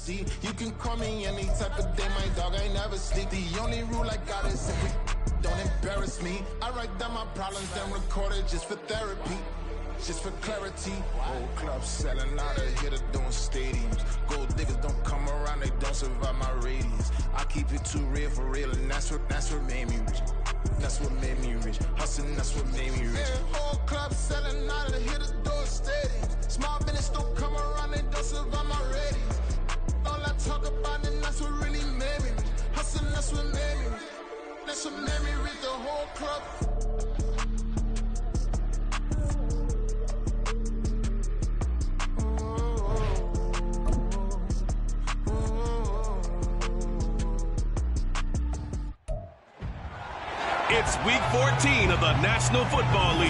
see. You can call me any type of day, my dog, I never sleep. The only rule I got is if we don't embarrass me. I write down my problems, then record it just for therapy. Just for clarity, whole club selling out of here to doing stadiums. Gold diggers don't come around, they don't survive my radius. I keep it too real for real, and that's what made me rich. That's what made me rich. Hustling, that's what made me rich. Yeah, whole club selling out of here to doing stadiums. Small business don't come around, they don't survive my radius. All I talk about, and that's what really made me rich. Hustling, that's what made me rich. That's what made me rich. The whole club. It's week 14 of the National Football League,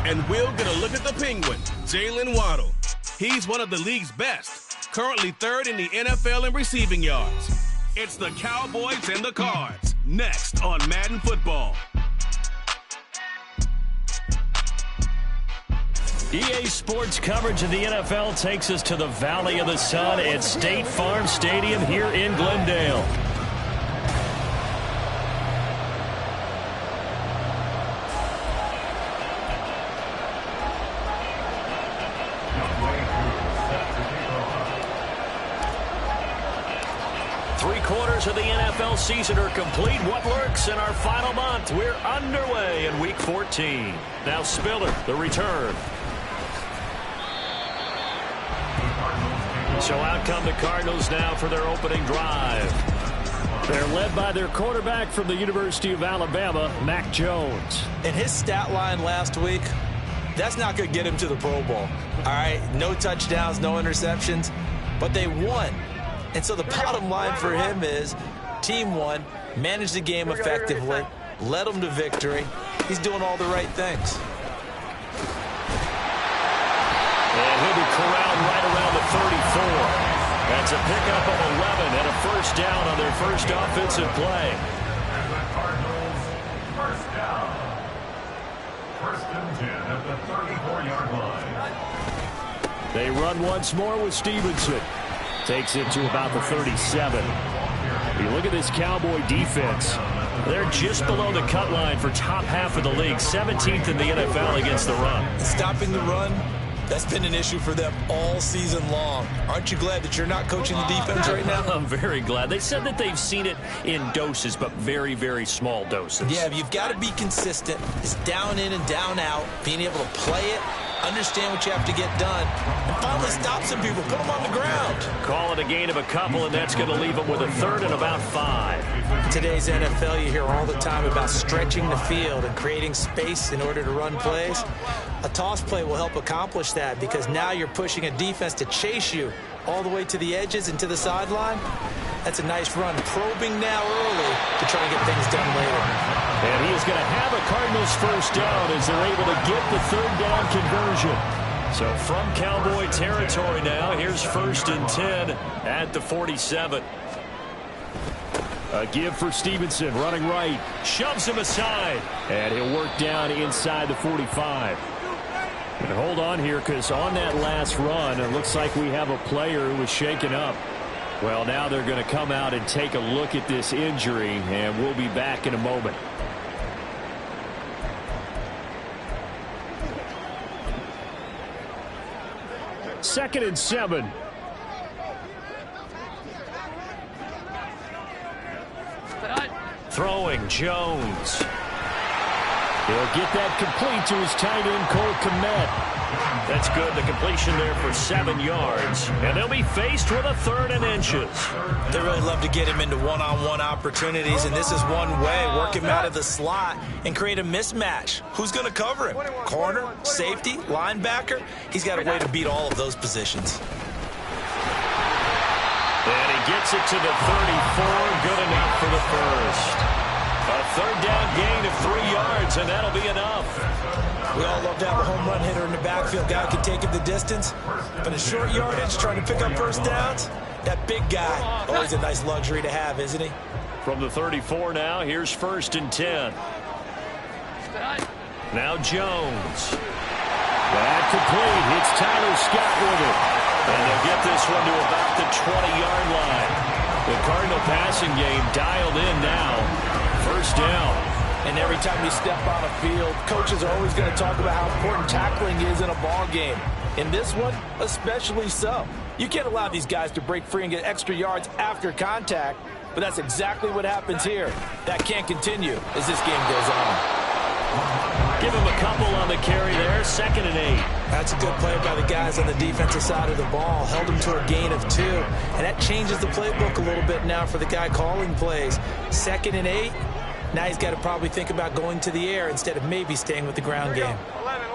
and we'll get a look at the Penguin, Jalen Waddle. He's one of the league's best, currently third in the NFL in receiving yards. It's the Cowboys and the Cards, next on Madden Football. EA Sports coverage of the NFL takes us to the Valley of the Sun at State Farm Stadium here in Glendale. Three-quarters of the NFL season are complete. What works in our final month? We're underway in Week 14. Now Spiller, the return. So out come the Cardinals now for their opening drive. They're led by their quarterback from the University of Alabama, Mac Jones. And his stat line last week, that's not going to get him to the Pro Bowl. All right, no touchdowns, no interceptions, but they won. And so the bottom line for him is team won, managed the game effectively, led them to victory. He's doing all the right things. And he'll be corralled right around the 34. That's a pickup of 11 and a first down on their first offensive play. And the Cardinals, first down. First and 10 at the 34-yard line. They run once more with Stevenson. Takes it to about the 37. You look at this Cowboy defense. They're just below the cut line for top half of the league. 17th in the NFL against the run. Stopping the run, that's been an issue for them all season long. Aren't you glad that you're not coaching the defense right now? I'm very glad. They said that they've seen it in doses, but very, very small doses. Yeah, you've got to be consistent. It's down in and down out, being able to play it, understand what you have to get done, and finally stop some people, put them on the ground. Call it a gain of a couple, and that's going to leave them with a third and about 5. Today's NFL, you hear all the time about stretching the field and creating space in order to run plays. A toss play will help accomplish that because now you're pushing a defense to chase you all the way to the edges and to the sideline. That's a nice run, probing now early to try to get things done later. And he is going to have a Cardinals first down as they're able to get the third down conversion. So from Cowboy territory now, here's first and 10 at the 47. A give for Stevenson, running right, shoves him aside, and he'll work down inside the 45. And hold on here, because on that last run, it looks like we have a player who was shaken up. Well, now they're going to come out and take a look at this injury, and we'll be back in a moment. Second and 7. Throwing Jones. He'll get that complete to his tight end, Cole Kmet. That's good. The completion there for 7 yards. And they'll be faced with a third and inches. They really love to get him into one-on-one opportunities, and this is one way. Work him out of the slot and create a mismatch. Who's going to cover him? Corner, safety, linebacker? He's got a way to beat all of those positions. And he gets it to the 34. Good enough for the first. A third down gain of 3 yards, and that'll be enough. We all love to have a home run hitter in the backfield. Guy can take it the distance. But in short yardage, trying to pick up first downs, that big guy, always a nice luxury to have, isn't he? From the 34 now, here's first and 10. Now Jones. That complete. It's Tyler Scott with it. And they'll get this one to about the 20-yard line. The Cardinal passing game dialed in now. First down. And every time you step on a field, coaches are always going to talk about how important tackling is in a ball game. In this one, especially so. You can't allow these guys to break free and get extra yards after contact, but that's exactly what happens here. That can't continue as this game goes on. Give him a couple on the carry there, 2nd and 8. That's a good play by the guys on the defensive side of the ball. Held him to a gain of 2, and that changes the playbook a little bit now for the guy calling plays. 2nd and 8. Now he's got to probably think about going to the air instead of maybe staying with the ground game. 11.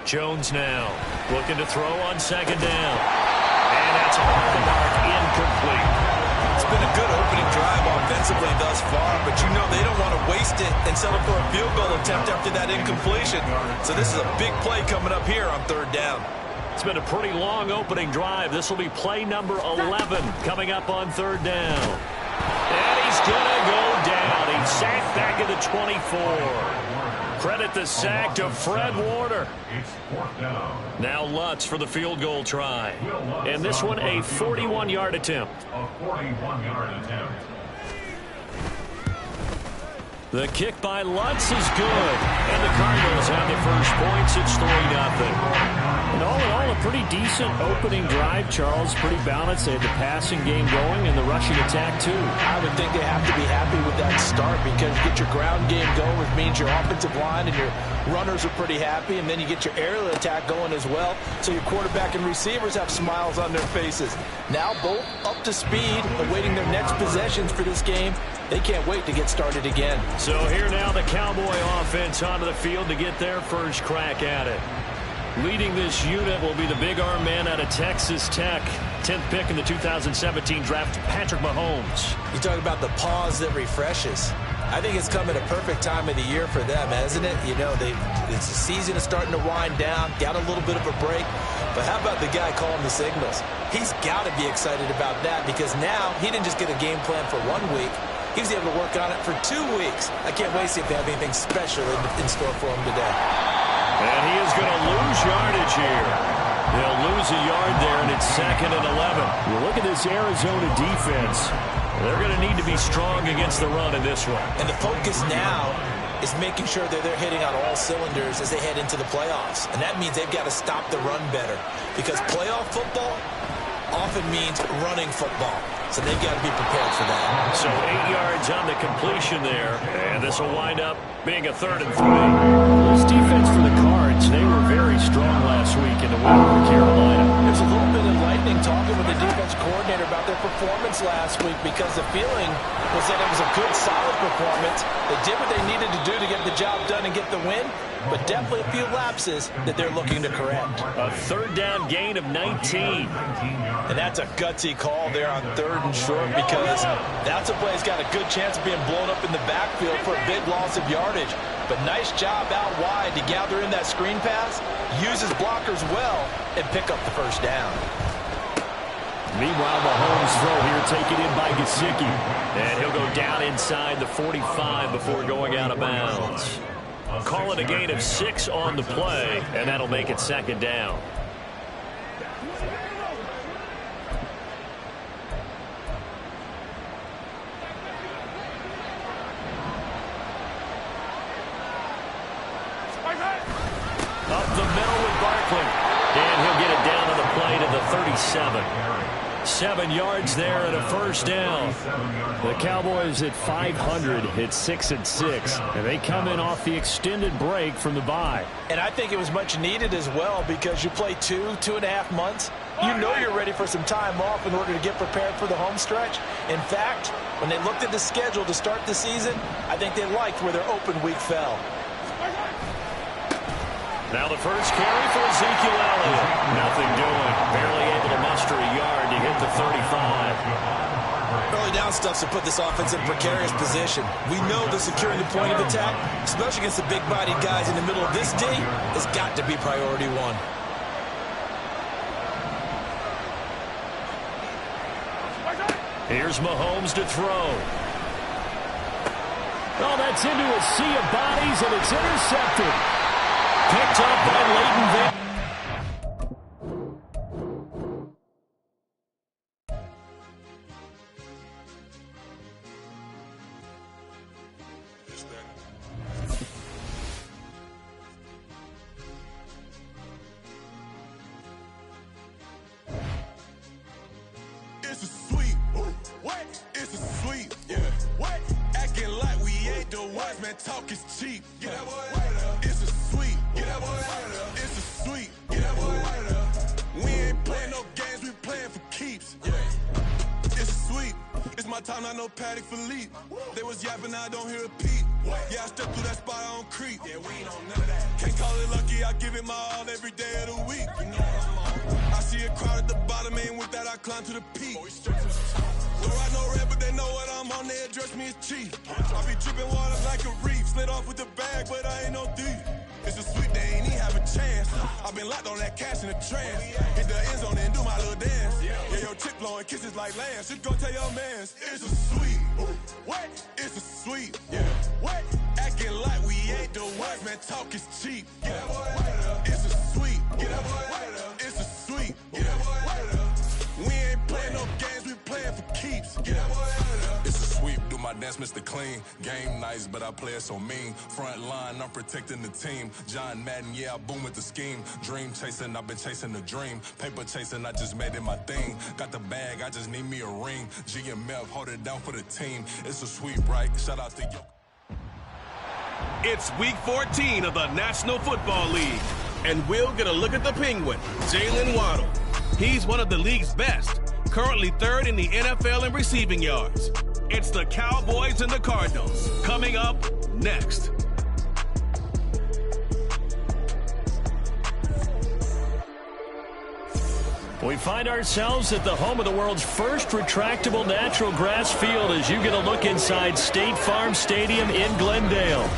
Jones now looking to throw on 2nd down. And that's off the mark, incomplete. It's been a good opening drive offensively thus far, but you know they don't want to waste it and settle for a field goal attempt after that incompletion. So this is a big play coming up here on 3rd down. It's been a pretty long opening drive. This will be play number 11 coming up on 3rd down. And he's going to go down. He's sacked back at the 24. Credit the sack to Fred Warner. It's 4th down. Now Lutz for the field goal try. And this one a 41-yard attempt. A 41-yard attempt. The kick by Lutz is good. And the Cardinals have the first points. It's 3-0. And all in all, a pretty decent opening drive, Charles. Pretty balanced. They had the passing game going and the rushing attack, too. I would think they have to be happy with that start because you get your ground game going, which means your offensive line and your runners are pretty happy, and then you get your aerial attack going as well, so your quarterback and receivers have smiles on their faces. Now both up to speed, awaiting their next possessions for this game. They can't wait to get started again. So here now the Cowboy offense onto the field to get their first crack at it. Leading this unit will be the big arm man out of Texas Tech. 10th pick in the 2017 draft, Patrick Mahomes. You talk about the pause that refreshes. I think it's come at a perfect time of the year for them, hasn't it? You know, the season is starting to wind down, got a little bit of a break. But how about the guy calling the signals? He's got to be excited about that because now he didn't just get a game plan for 1 week. He was able to work on it for 2 weeks. I can't wait to see if they have anything special in store for him today. And he is going to lose yardage here. They'll lose a yard there, and it's 2nd and 11. You look at this Arizona defense. They're going to need to be strong against the run in this one. And the focus now is making sure that they're hitting on all cylinders as they head into the playoffs. And that means they've got to stop the run better because playoff football often means running football. So they've got to be prepared for that. So 8 yards on the completion there, and this will wind up being a 3rd and 3. This defense for the Cards, they were very strong last week in the win over Carolina. There's a little bit enlightening talking with the defense coordinator about their performance last week because the feeling was that it was a good, solid performance. They did what they needed to do to get the job done and get the win, but definitely a few lapses that they're looking to correct. A 3rd down gain of 19. And that's a gutsy call there on 3rd and short because that's a play that's got a good chance of being blown up in the backfield for a big loss of yardage. But nice job out wide to gather in that screen pass, use his blockers well, and pick up the first down. Meanwhile, Mahomes' throw here taken in by Gesicki. And he'll go down inside the 45 before going out of bounds. Call it a gain of 6 on the play, and that'll make it 2nd down. Up the middle with Barkley. And he'll get it down on the play to the 37. 7 yards there and a first down. The Cowboys at 500 hit 6-6, and they come in off the extended break from the bye. And I think it was much needed as well because you play 2.5 months. You know you're ready for some time off in order to get prepared for the home stretch. In fact, when they looked at the schedule to start the season, I think they liked where their open week fell. Now the first carry for Ezekiel Elliott. Nothing doing. Barely able to muster a yard to hit the 35. Early down stuffs to put this offense in precarious position. We know that securing the point of attack, especially against the big-bodied guys in the middle of this D, has got to be priority one. Here's Mahomes to throw. Oh, that's into a sea of bodies, and it's intercepted. picked up by Leighton Van. It's a sweep. What? It's a sweep. Yeah. What? Acting like we ain't the ones, man. Talk is cheap. Get that boy out of there. It's a sweep. Get that boy out of there. It's a sweep. Get that boy out of there. We ain't playing no games. We playing for keeps. Yeah. It's a sweep. It's my time, not no Paddock Philippe. They was yapping, I don't hear a peep. Yeah, I step through that spot, I don't creep. Yeah, we ain't on none of that. Can't call it lucky, I give it my all every day of the week. You know I'm on. I see a crowd at the bottom, and with that I climb to the peak. Don't ride no red, but they know what I'm on, they address me as chief. I be dripping water like a reef, slid off with the bag, but I ain't no thief. It's a sweep, they ain't even have a chance. I've been locked on that cash in a trance. Hit the end zone and do my little dance. Yeah, your chick blowing kisses like Lance. Just go tell your mans. It's a sweep. What? It's a sweep. Yeah. What? Acting like we ain't the ones, man. Talk is cheap. Get that boy out of there. It's a sweep. Get that boy out of there. It's a sweep. Get that boy out of there. We ain't playing no games, we playing for keeps. Get that boy out of there. It's a sweep. Do my dance, Mr. Clean. Game nice, but I play it so mean. Front line, I'm protecting the team. John Madden, yeah, I boom with the scheme. Dream chasing, I've been chasing the dream. Paper chasing, I just made it my thing. Got the bag, I just need me a ring. G and Mel, hold it down for the team. It's a sweep, right? Shout out to you. It's week 14 of the National Football League, and we'll get a look at the Penguin, Jalen Waddle. He's one of the league's best, currently third in the NFL in receiving yards. It's the Cowboys and the Cardinals, coming up next. We find ourselves at the home of the world's first retractable natural grass field as you get a look inside State Farm Stadium in Glendale.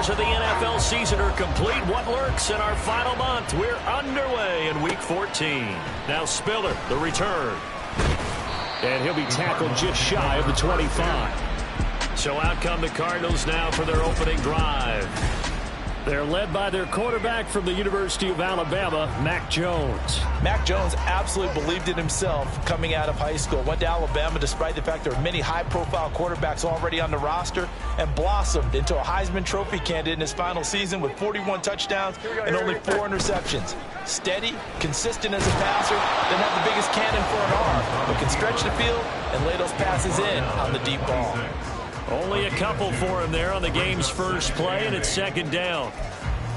Of the NFL season are complete. What lurks in our final month? We're underway in week 14. Now Spiller, the return. And he'll be tackled just shy of the 25. So out come the Cardinals now for their opening drive. They're led by their quarterback from the University of Alabama, Mac Jones. Mac Jones absolutely believed in himself coming out of high school. Went to Alabama despite the fact there are many high-profile quarterbacks already on the roster and blossomed into a Heisman Trophy candidate in his final season with 41 touchdowns and only 4 interceptions. Steady, consistent as a passer, doesn't have the biggest cannon for an arm, but can stretch the field and lay those passes in on the deep ball. Only a couple for him there on the game's first play, and it's second down.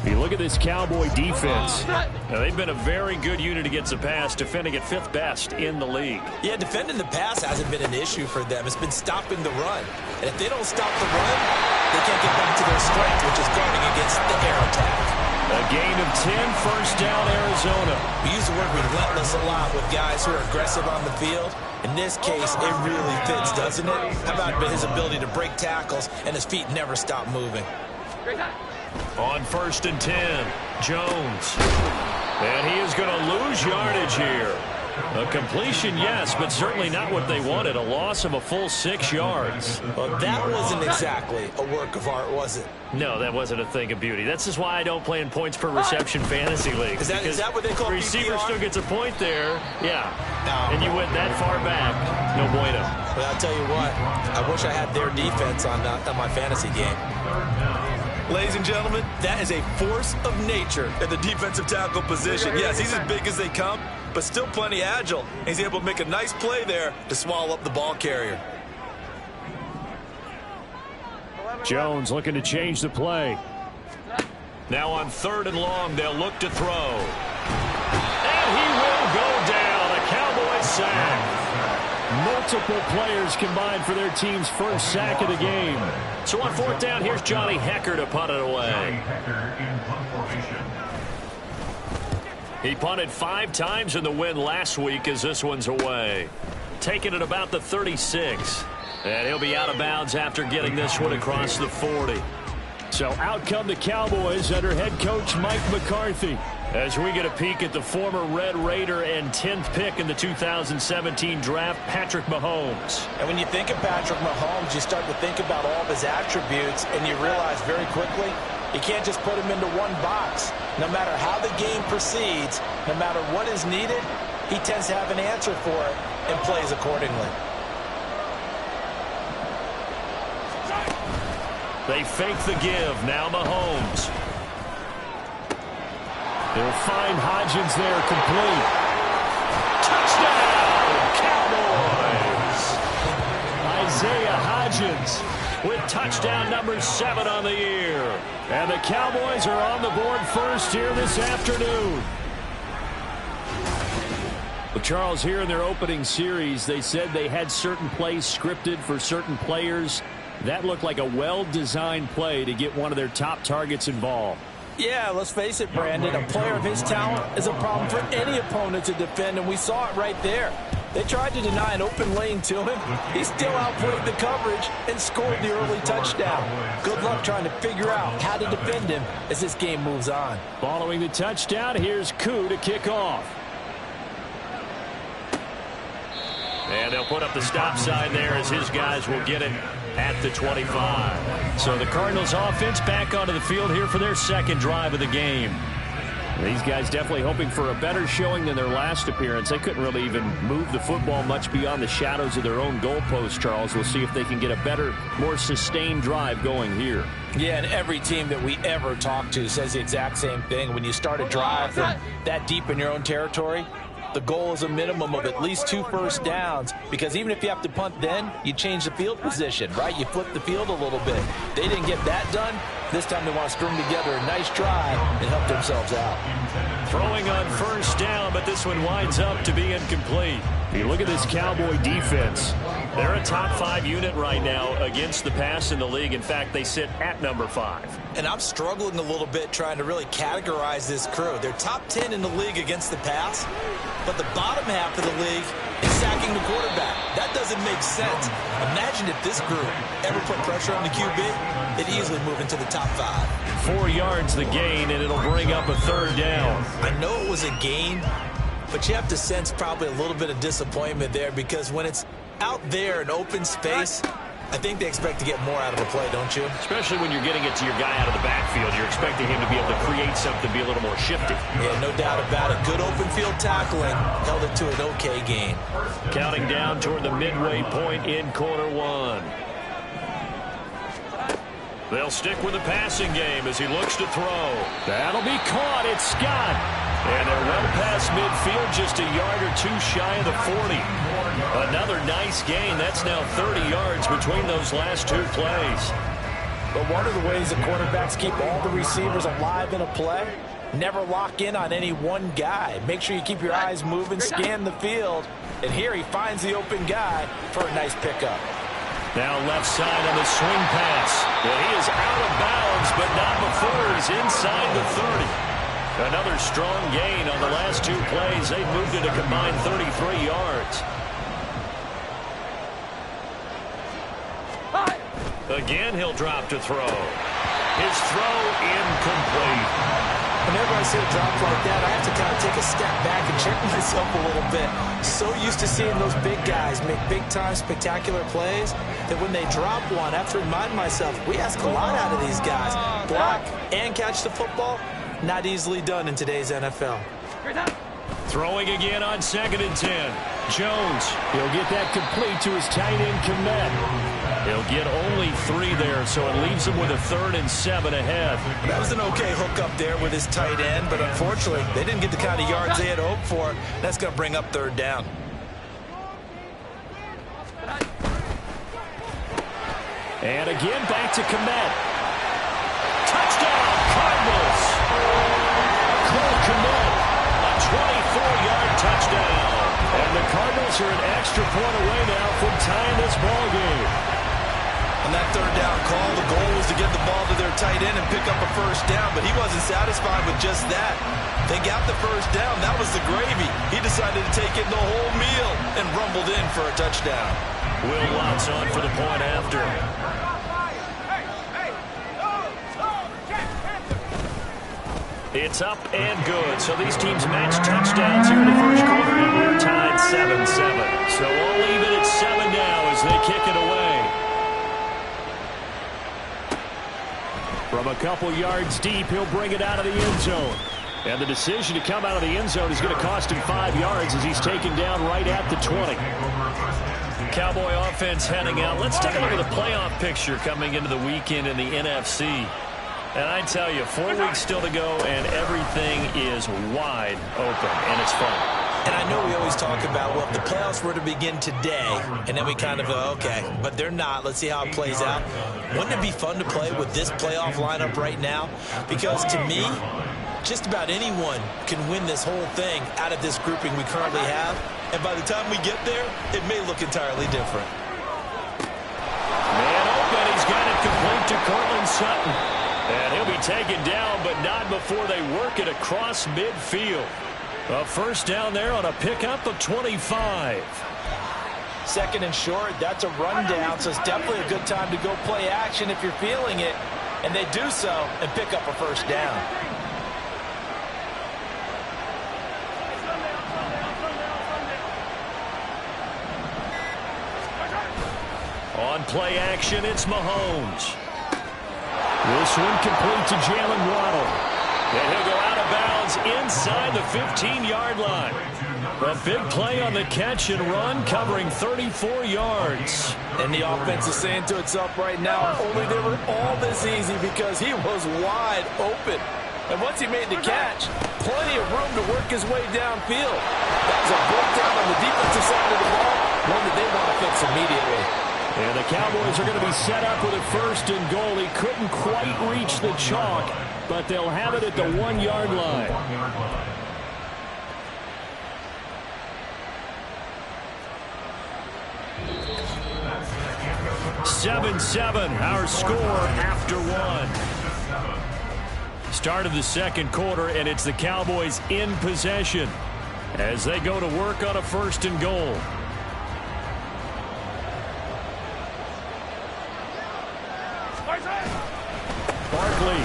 You look at this Cowboy defense. Now, they've been a very good unit against the pass, defending at 5th best in the league. Yeah, defending the pass hasn't been an issue for them. It's been stopping the run. And if they don't stop the run, they can't get back to their strength, which is guarding against the air attack. A gain of 10, first down, Arizona. We use the word relentless a lot with guys who are aggressive on the field. In this case, it really fits, doesn't it? How about his ability to break tackles and his feet never stop moving? On 1st and 10, Jones. And he is going to lose yardage here. A completion, yes, but certainly not what they wanted. A loss of a full 6 yards. Well, that wasn't exactly a work of art, was it? No, that wasn't a thing of beauty. That's just why I don't play in points per reception fantasy league. Is that what they call the receiver PPR? still gets a point there. Yeah. No. And you went that far back. No bueno. Well, I'll tell you what. I wish I had their defense on my fantasy game. Ladies and gentlemen, that is a force of nature at the defensive tackle position. Yes, he's as big as they come, but still plenty agile. He's able to make a nice play there to swallow up the ball carrier. Jones looking to change the play. Now on 3rd and long, they'll look to throw. And he will go down. A Cowboy sack. Multiple players combined for their team's first sack of the game. So on 4th down, here's Johnny Hecker to punt it away. He punted 5 times in the win last week as this one's away. Taking it about the 36. And he'll be out of bounds after getting this one across the 40. So out come the Cowboys under head coach Mike McCarthy. As we get a peek at the former Red Raider and 10th pick in the 2017 draft, Patrick Mahomes. And when you think of Patrick Mahomes, you start to think about all of his attributes, and you realize very quickly you can't just put him into one box. No matter how the game proceeds, no matter what is needed, he tends to have an answer for it and plays accordingly. They fake the give. Now Mahomes. They'll find Hodgins there, complete. Touchdown, Cowboys! Isaiah Hodgins with touchdown number 7 on the year. And the Cowboys are on the board first here this afternoon. Well, Charles, here in their opening series, they said they had certain plays scripted for certain players. That looked like a well-designed play to get one of their top targets involved. Yeah, let's face it, Brandon. A player of his talent is a problem for any opponent to defend, and we saw it right there. They tried to deny an open lane to him. He still outplayed the coverage and scored the early touchdown. Good luck trying to figure out how to defend him as this game moves on. Following the touchdown, here's Koo to kick off. And they'll put up the stop sign there as his guys will get it at the 25. So the Cardinals offense back onto the field here for their second drive of the game. These guys definitely hoping for a better showing than their last appearance. They couldn't really even move the football much beyond the shadows of their own goalpost, Charles. We'll see if they can get a better, more sustained drive going here. Yeah, and every team that we ever talk to says the exact same thing. When you start a drive from that deep in your own territory, the goal is a minimum of at least 2 first downs, because even if you have to punt then, you change the field position, right? You flip the field a little bit. They didn't get that done. This time they want to string together a nice drive and help themselves out. Throwing on first down, but this one winds up to be incomplete. You look at this Cowboy defense. They're a top 5 unit right now against the pass in the league. In fact, they sit at number 5. And I'm struggling a little bit trying to really categorize this crew. They're top 10 in the league against the pass, but the bottom half of the league is sacking the quarterback. That doesn't make sense. Imagine if this group ever put pressure on the QB, they'd easily move into the top 5. 4 yards the gain, and it'll bring up a third down. I know it was a gain, but you have to sense probably a little bit of disappointment there, because when it's out there in open space, I think they expect to get more out of the play, don't you? Especially when you're getting it to your guy out of the backfield. You're expecting him to be able to create something, be a little more shifty. Yeah, no doubt about it. Good open field tackling held it to an okay gain. Counting down toward the midway point in quarter 1. They'll stick with the passing game as he looks to throw. That'll be caught. It's Scott. And they're well past midfield, just a yard or 2 shy of the 40. Another nice gain. That's now 30 yards between those last 2 plays. But one of the ways the quarterbacks keep all the receivers alive in a play, never lock in on any one guy. Make sure you keep your eyes moving, scan the field. And here he finds the open guy for a nice pickup. Now left side on the swing pass. Well, he is out of bounds, but not before he's inside the 30. Another strong gain on the last 2 plays. They've moved it a combined 33 yards. Again, he'll drop to throw. His throw incomplete. Whenever I see a drop like that, I have to kind of take a step back and check myself a little bit. So used to seeing those big guys make big-time spectacular plays that when they drop one, I have to remind myself, we ask a lot out of these guys. Block and catch the football, not easily done in today's NFL. Throwing again on 2nd and 10. Jones, he'll get that complete to his tight end, Kmet. He'll get only 3 there, so it leaves him with a 3rd and 7 ahead. That was an okay hook up there with his tight end, but unfortunately, they didn't get the kind of yards they had hoped for. That's going to bring up 3rd down. And again, back to Kmet. Touchdown, Cardinals! Cole Kmet, a 24-yard touchdown. And the Cardinals are an extra point away now from tying this ball game. On that 3rd down call, the goal was to get the ball to their tight end and pick up a 1st down, but he wasn't satisfied with just that. They got the 1st down. That was the gravy. He decided to take it the whole meal and rumbled in for a touchdown. Will Watts on for the point after. It's up and good. So these teams match touchdowns here in the first quarter, and we're tied 7-7. So all even at 7 now as they kick it away. From a couple yards deep, he'll bring it out of the end zone. And the decision to come out of the end zone is going to cost him 5 yards as he's taken down right at the 20. Cowboy offense heading out. Let's take a look at the playoff picture coming into the weekend in the NFC. And I tell you, 4 weeks still to go, and everything is wide open, and it's fun. And I know we always talk about, well, if the playoffs were to begin today, and then we kind of go, okay, but they're not. Let's see how it plays out. Wouldn't it be fun to play with this playoff lineup right now? Because to me, just about anyone can win this whole thing out of this grouping we currently have. And by the time we get there, it may look entirely different. Man open, he's got it complete to Cortland Sutton. And he'll be taken down, but not before they work it across midfield. A first down there on a pickup of 25. Second and short, that's a rundown, so it's definitely a good time to go play action if you're feeling it. And they do so and pick up a first down. On play action, it's Mahomes. This one complete to Jalen Waddle. And he'll go out of bounds inside the 15-yard line. A big play on the catch and run, covering 34 yards. And the offense is saying to itself right now, only they were all this easy because he was wide open. And once he made the catch, plenty of room to work his way downfield. That was a breakdown on the defensive side of the ball, one that they want to fix immediately. And the Cowboys are going to be set up with a first and goal. He couldn't quite reach the chalk, but they'll have it at the 1-yard line. (7-7) our score after 1. Start of the second quarter, and it's the Cowboys in possession as they go to work on a first and goal. Barkley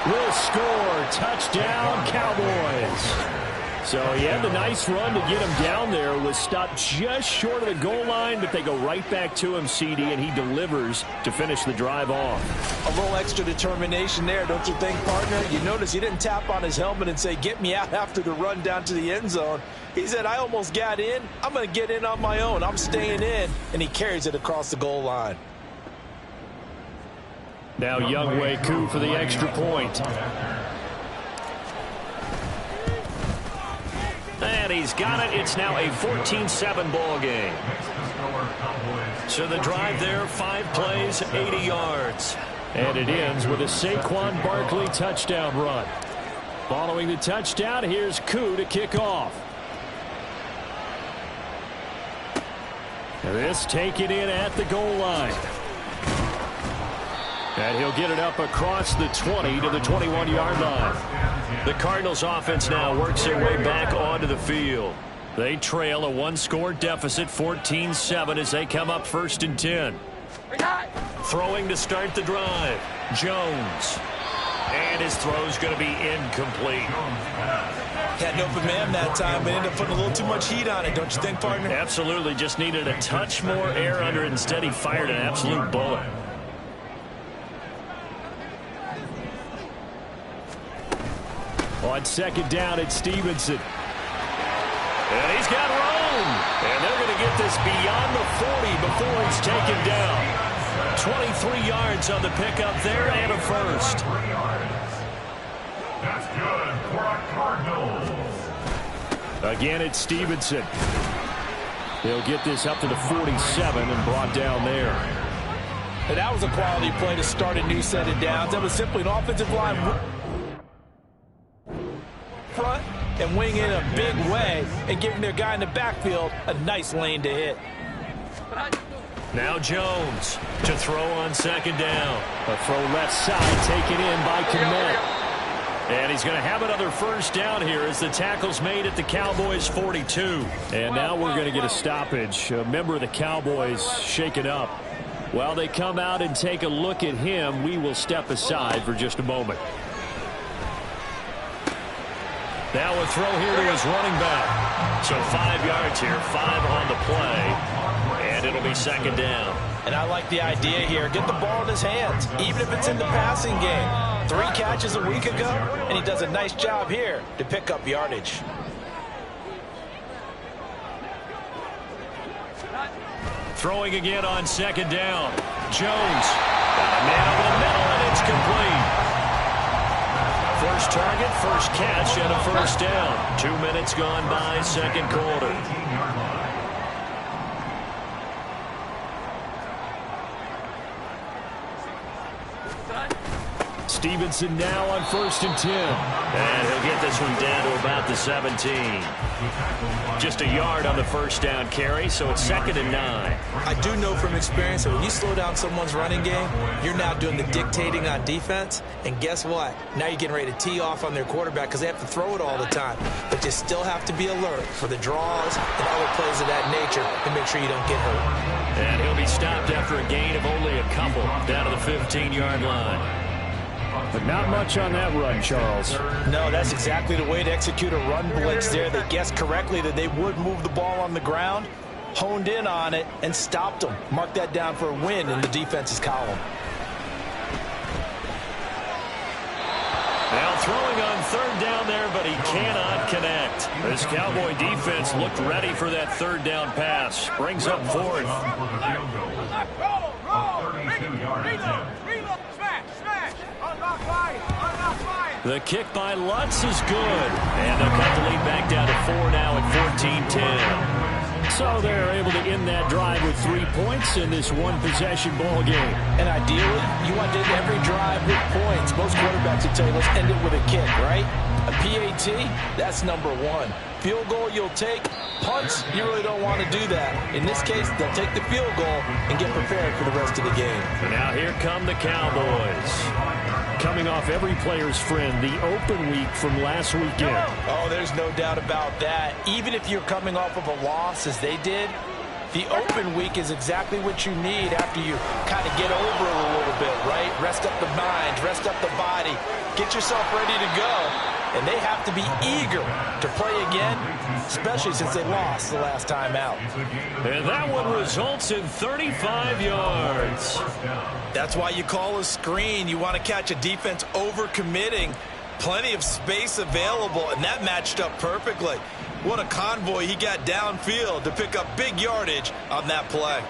will score. Touchdown, Cowboys. So he had the nice run to get him down there. Was stopped just short of the goal line, but they go right back to him, CD, and he delivers to finish the drive off. A little extra determination there, don't you think, partner? You notice he didn't tap on his helmet and say, get me out after the run down to the end zone. He said, I almost got in. I'm going to get in on my own. I'm staying in. And he carries it across the goal line. Now Younghoe Koo for the extra point. And he's got it. It's now a 14-7 ball game. So the drive there, 5 plays, 80 yards. And it ends with a Saquon Barkley touchdown run. Following the touchdown, here's Koo to kick off. This taken in at the goal line. And he'll get it up across the 20 to the 21-yard line. The Cardinals offense now works their way back onto the field. They trail a 1-score deficit, 14-7, as they come up first and 10. Throwing to start the drive. Jones. And his throw's going to be incomplete. Had an open man that time, but ended up putting a little too much heat on it, don't you think, partner? Absolutely. Just needed a touch more air under it. Instead, he fired an absolute bullet. On second down, it's Stevenson. And he's got room. And they're going to get this beyond the 40 before he's taken down. 23 yards on the pickup there and a first. That's good for a Cardinals. Again, it's Stevenson. He'll get this up to the 47 and brought down there. And that was a quality play to start a new set of downs. That was simply an offensive line front and wing in a big way and giving their guy in the backfield a nice lane to hit. Now Jones to throw on second down. A throw left side taken in by Kmet. And he's going to have another first down here as the tackle's made at the Cowboys 42. And now we're going to get a stoppage. A member of the Cowboys shaken up. While they come out and take a look at him, we will step aside for just a moment. Now a throw here to his running back. So 5 yards here, 5 on the play, and it'll be second down. And I like the idea here. Get the ball in his hands, even if it's in the passing game. 3 catches a week ago, and he does a nice job here to pick up yardage. Throwing again on second down. Jones got a man over the middle, and it's complete. First target, first catch, and a first down. 2 minutes gone by, second quarter. Stevenson now on 1st and 10. And he'll get this one down to about the 17. Just a yard on the first down carry, so it's 2nd and 9. I do know from experience that when you slow down someone's running game, you're now doing the dictating on defense. And guess what? Now you're getting ready to tee off on their quarterback because they have to throw it all the time. But you still have to be alert for the draws and other plays of that nature to make sure you don't get hurt. And he'll be stopped after a gain of only a couple down to the 15-yard line. But not much on that run, Charles. No, that's exactly the way to execute a run blitz there. They guessed correctly that they would move the ball on the ground, honed in on it, and stopped them. Mark that down for a win in the defense's column. Now throwing on 3rd down there, but he cannot connect. This Cowboy defense looked ready for that 3rd down pass. Brings up 4th. The kick by Lutz is good. And they'll cut the lead back down to 4 now at 14-10. So they're able to end that drive with 3 points in this one-possession ball game. And ideally, you want to end every drive with points. Most quarterbacks will tell you, let's end it with a kick, right? A PAT, that's number 1. Field goal you'll take. Punts, you really don't want to do that. In this case, they'll take the field goal and get prepared for the rest of the game. And now here come the Cowboys. Coming off every player's friend, the open week from last weekend. Oh, there's no doubt about that. Even if you're coming off of a loss as they did, the open week is exactly what you need after you kind of get over it a little bit, right? Rest up the mind, rest up the body, get yourself ready to go. And they have to be eager to play again, especially since they lost the last time out. And that one results in 35 yards. That's why you call a screen. You want to catch a defense overcommitting. Plenty of space available, and that matched up perfectly. What a convoy he got downfield to pick up big yardage on that play.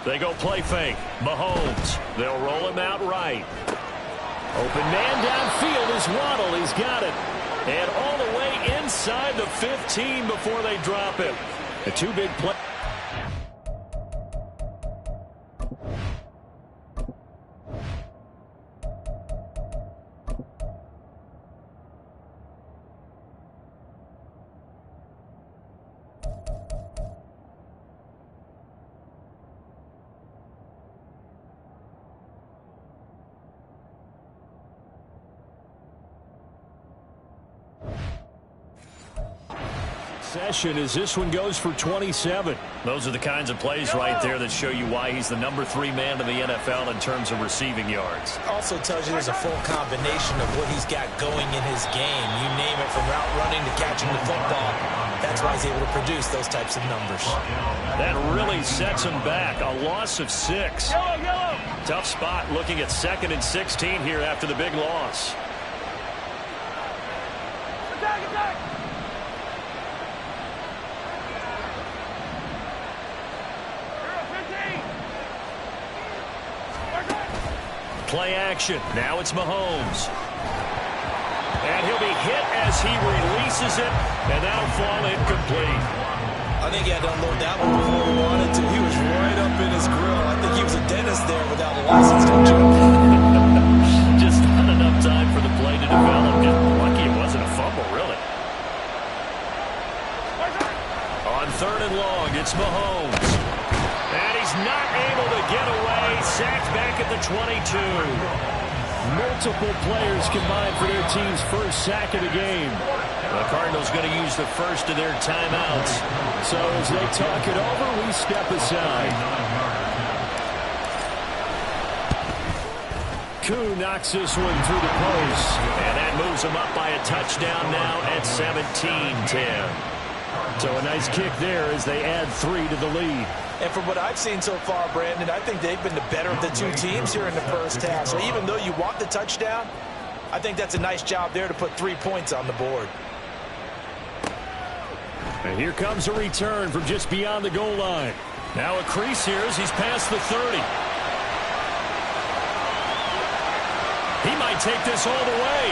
They go play fake. Mahomes. They'll roll him out right. Open man downfield is Waddle. He's got it. And all the way inside the 15 before they drop it. The 2 big plays. Session as this one goes for 27. Those are the kinds of plays right there that show you why he's the number 3 man in the NFL in terms of receiving yards. Also tells you there's a full combination of what he's got going in his game. You name it, from route running to catching the football. That's why he's able to produce those types of numbers. That really sets him back. A loss of 6. Tough spot looking at 2nd and 16 here after the big loss. Play action. Now it's Mahomes. And he'll be hit as he releases it, and that'll fall incomplete. I think he had to unload that one before he wanted to. He was right up in his grill. I think he was a dentist there without a license, don't you? Just not enough time for the play to develop. Just lucky it wasn't a fumble, really. On 3rd and long, it's Mahomes. And he's not able to get away. Sacked back at the 22. Multiple players combined for their team's first sack of the game. The Cardinals going to use the first of their timeouts. So as they talk it over, we step aside. goooooooo knocks this one through the post. And that moves them up by a touchdown now at 17-10. So a nice kick there as they add 3 to the lead. And from what I've seen so far, Brandon, I think they've been the better of the two teams here in the first half. So even though you want the touchdown, I think that's a nice job there to put 3 points on the board. And here comes a return from just beyond the goal line. Now a crease here as he's past the 30. He might take this all the way.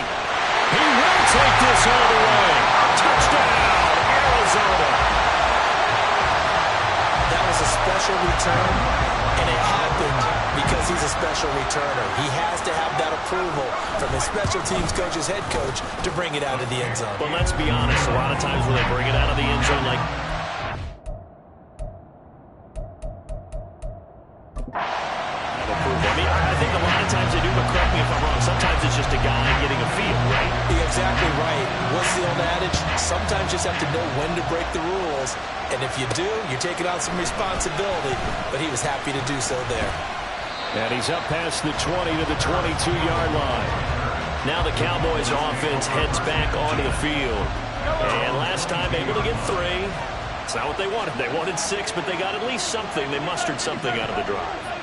He will take this all the way. Touchdown, Arizona. That was a special return, and it happened because he's a special returner. He has to have that approval from his special teams coach's head coach to bring it out of the end zone. But let's be honest, a lot of times when they bring it out of the end zone, like I think a lot of times they do, but correct me if I'm wrong, sometimes it's just a guy getting a feel, right? You're exactly right. What's the old adage? Sometimes you just have to know when to break the rules, and if you do, you're taking on some responsibility, but he was happy to do so there. And he's up past the 20 to the 22-yard line. Now the Cowboys offense heads back onto the field. And last time able to get 3. It's not what they wanted. They wanted 6, but they got at least something. They mustered something out of the drive.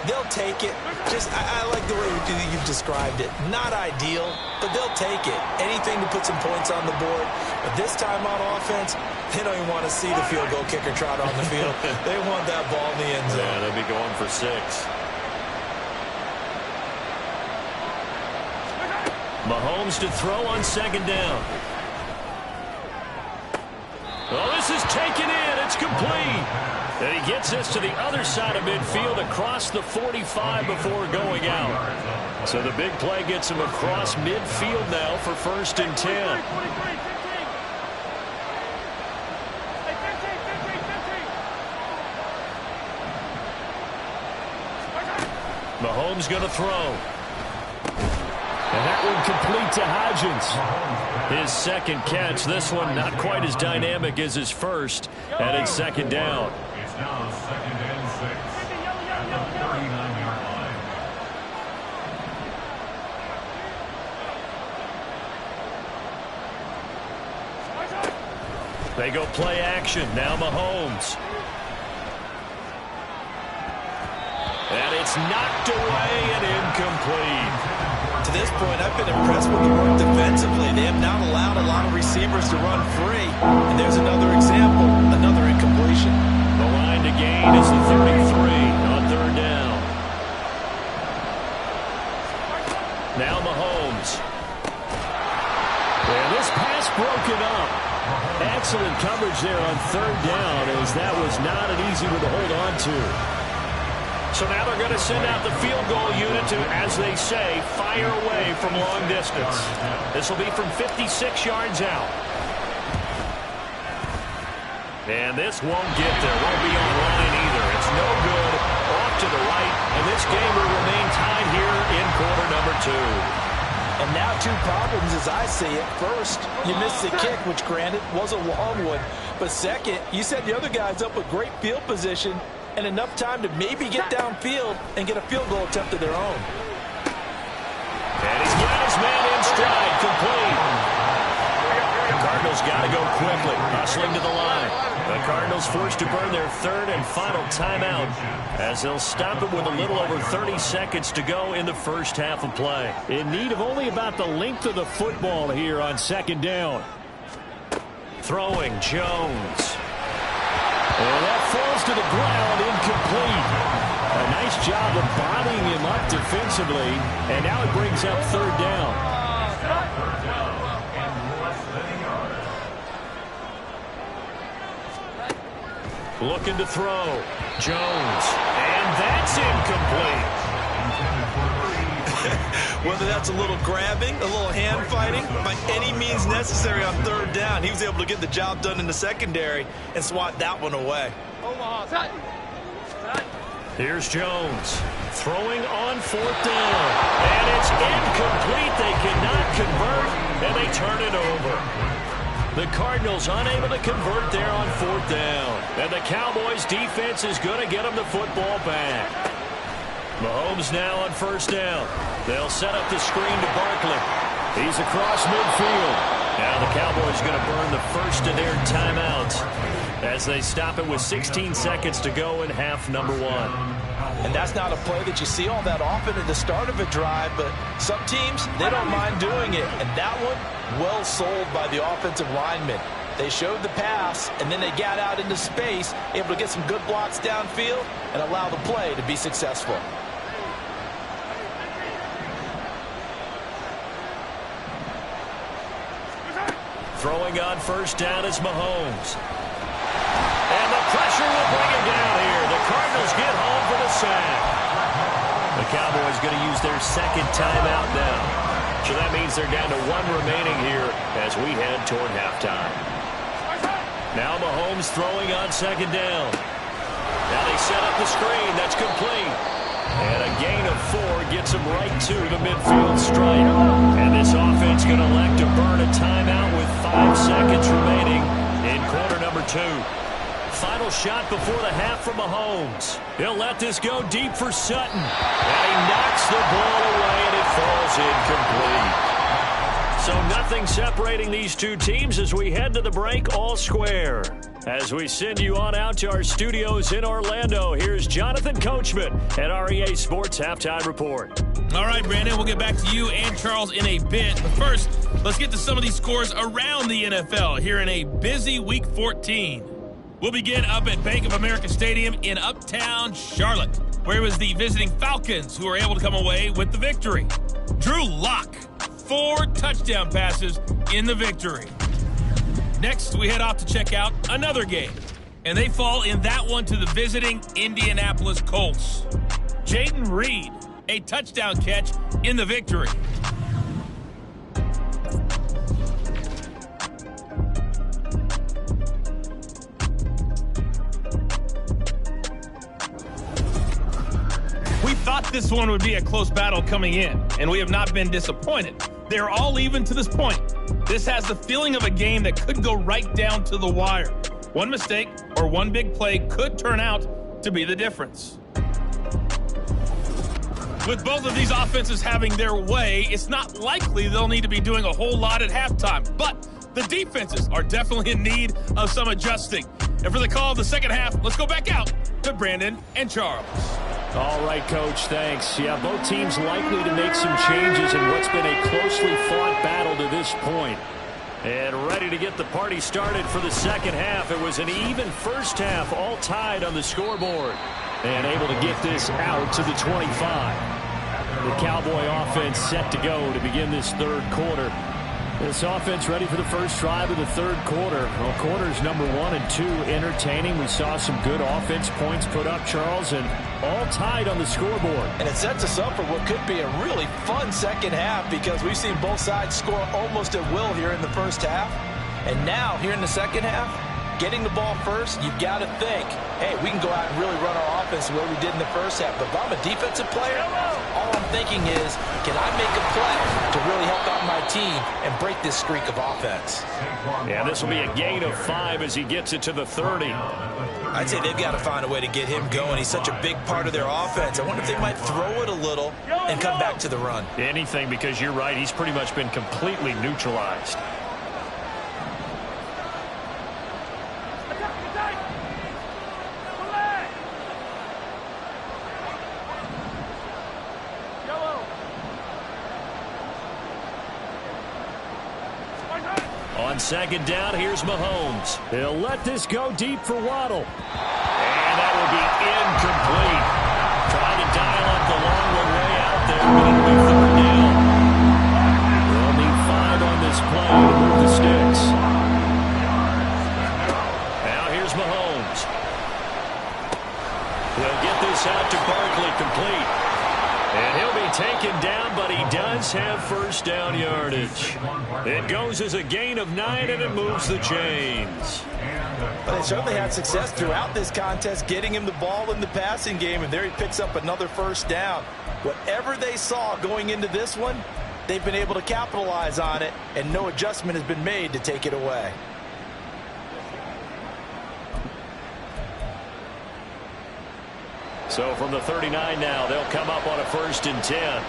They'll take it. I like the way you've described it. Not ideal, but they'll take it. Anything to put some points on the board. But this time on offense, they don't even want to see the field goal kicker trot on the field. They want that ball in the end zone. Yeah, they'll be going for 6. Mahomes to throw on 2nd down. Oh, this is taken in. It's complete. And he gets this to the other side of midfield across the 45 before going out. So the big play gets him across midfield now for 1st and 10. Mahomes going to throw. And that one complete to Hodgins. His 2nd catch. This one not quite as dynamic as his first. And it's 2nd down. It's now 2nd and 6 at the 39-yard line. They go play action. Now Mahomes. And it's knocked away and incomplete. To this point, I've been impressed with the work defensively. They have not allowed a lot of receivers to run free. And there's another example, another incompletion. The line to gain is the 33 on 3rd down. Now Mahomes. And this pass broken up. Excellent coverage there on 3rd down, as that was not an easy one to hold on to. So now they're going to send out the field goal unit to, as they say, fire away from long distance. This will be from 56 yards out. And this won't get there. Won't be online either. It's no good. Off to the right. And this game will remain tied here in quarter number 2. And now 2 problems as I see it. First, you missed the kick, which granted was a long one. But second, you set the other guys up with great field position and enough time to maybe get downfield and get a field goal attempt of their own. And he's got his man in stride, complete. The Cardinals got to go quickly, hustling to the line. The Cardinals forced to burn their 3rd and final timeout as they'll stop it with a little over 30 seconds to go in the first half of play. In need of only about the length of the football here on 2nd down. Throwing, Jones. And that falls to the ground, incomplete. A nice job of bodying him up defensively, and now it brings up 3rd down. Looking to throw. Jones. And that's incomplete. Whether that's a little grabbing, a little hand fighting, by any means necessary on 3rd down, he was able to get the job done in the secondary and swat that one away. Here's Jones throwing on 4th down. And it's incomplete. They cannot convert, and they turn it over. The Cardinals unable to convert there on 4th down. And the Cowboys defense is going to get them the football back. Mahomes now on first down. They'll set up the screen to Barkley. He's across midfield. Now the Cowboys going to burn the first of their timeouts as they stop it with 16 seconds to go in half number 1. And that's not a play that you see all that often at the start of a drive, but some teams, they don't mind doing it. And that one, well sold by the offensive lineman. They showed the pass, and then they got out into space, able to get some good blocks downfield and allow the play to be successful. Throwing on first down is Mahomes. And the pressure will bring him down here. The Cardinals get home for the sack. The Cowboys going to use their second timeout now. So that means they're down to 1 remaining here as we head toward halftime. Now Mahomes throwing on second down. Now they set up the screen. That's complete. And a gain of 4 gets him right to the midfield stripe. And this offense going to elect to burn a timeout with 5 seconds remaining in quarter number 2. Final shot before the half from Mahomes. He'll let this go deep for Sutton. And he knocks the ball away, and it falls incomplete. So nothing separating these two teams as we head to the break, all square. As we send you on out to our studios in Orlando, here's Jonathan Coachman at REA Sports Halftime Report. All right, Brandon, we'll get back to you and Charles in a bit. But first, let's get to some of these scores around the NFL here in a busy Week 14. We'll begin up at Bank of America Stadium in Uptown Charlotte, where it was the visiting Falcons who were able to come away with the victory. Drew Lock, 4 touchdown passes in the victory. Next, we head off to check out another game, and they fall in that one to the visiting Indianapolis Colts. Jaden Reed, a touchdown catch in the victory. We thought this one would be a close battle coming in, and we have not been disappointed. They're all even to this point. This has the feeling of a game that could go right down to the wire. One mistake or one big play could turn out to be the difference. With both of these offenses having their way, it's not likely they'll need to be doing a whole lot at halftime. But the defenses are definitely in need of some adjusting. And for the call of the second half, let's go back out to Brandon and Charles. All right, Coach, thanks. Yeah, both teams likely to make some changes in what's been a closely fought battle to this point. And ready to get the party started for the second half. It was an even first half, all tied on the scoreboard. And able to get this out to the 25. The Cowboy offense set to go to begin this third quarter. This offense ready for the first drive of the third quarter. Well, quarters number 1 and 2 entertaining. We saw some good offense points put up, Charles, and all tied on the scoreboard. And it sets us up for what could be a really fun second half because we've seen both sides score almost at will here in the first half. And now, here in the second half, getting the ball first, you've got to think, hey, we can go out and really run our offense the way we did in the first half. But if I'm a defensive player, all I'm thinking is, can I make a play to really help out my team and break this streak of offense? Yeah, this will be a gain of 5 as he gets it to the 30. I'd say they've got to find a way to get him going. He's such a big part of their offense. I wonder if they might throw it a little and come back to the run. Anything, because you're right, he's pretty much been completely neutralized. On second down, here's Mahomes. He'll let this go deep for Waddle. And that will be incomplete. Trying to dial up the long one way out there, but it'll be third down. They'll need 5 on this play to move the sticks. Now here's Mahomes. They'll get this out to Barkley, complete. And he'll be taken down, but he does have first down yardage. It goes as a gain of 9, and it moves the chains. But they certainly had success throughout this contest, getting him the ball in the passing game, and there he picks up another first down. Whatever they saw going into this one, they've been able to capitalize on it, and no adjustment has been made to take it away. So from the 39 now, they'll come up on a 1st and 10.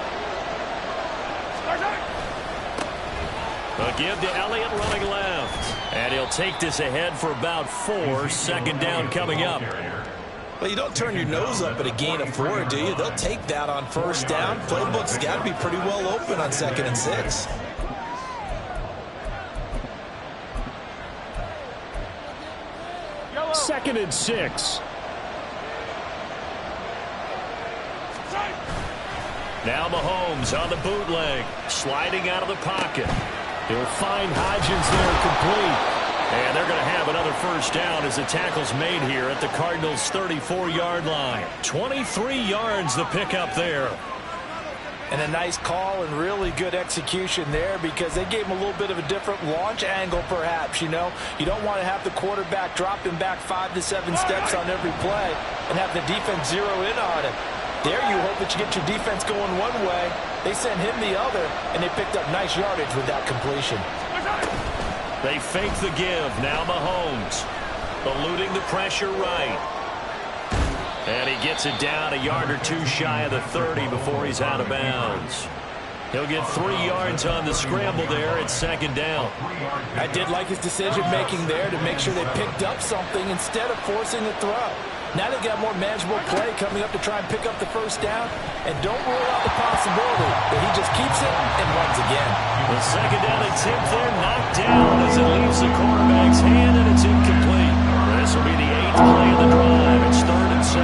A give to Elliott running left. And he'll take this ahead for about 4. 2nd down coming up. Well, you don't turn your nose up at a gain of 4, do you? They'll take that on 1st down. Playbook's got to be pretty well open on 2nd and 6. Second and 6. Now Mahomes on the bootleg, sliding out of the pocket. He'll find Hodgins there complete. And they're going to have another 1st down as the tackle's made here at the Cardinals' 34-yard line. 23 yards the pickup there. And a nice call and really good execution there because they gave him a little bit of a different launch angle perhaps, you know. You don't want to have the quarterback dropping back 5 to 7 steps on every play and have the defense zero in on him. There you hope that you get your defense going one way. They sent him the other, and they picked up nice yardage with that completion. They fake the give. Now Mahomes eluding the pressure right. And he gets it down a yard or 2 shy of the 30 before he's out of bounds. He'll get 3 yards on the scramble there at 2nd down. I did like his decision-making there to make sure they picked up something instead of forcing the throw. Now they've got more manageable play coming up to try and pick up the 1st down. And don't rule out the possibility that he just keeps it and runs again. The 2nd down attempt there knocked down as it leaves the quarterback's hand, and it's incomplete. This will be the 8th play of the drive. It's 3rd and 7.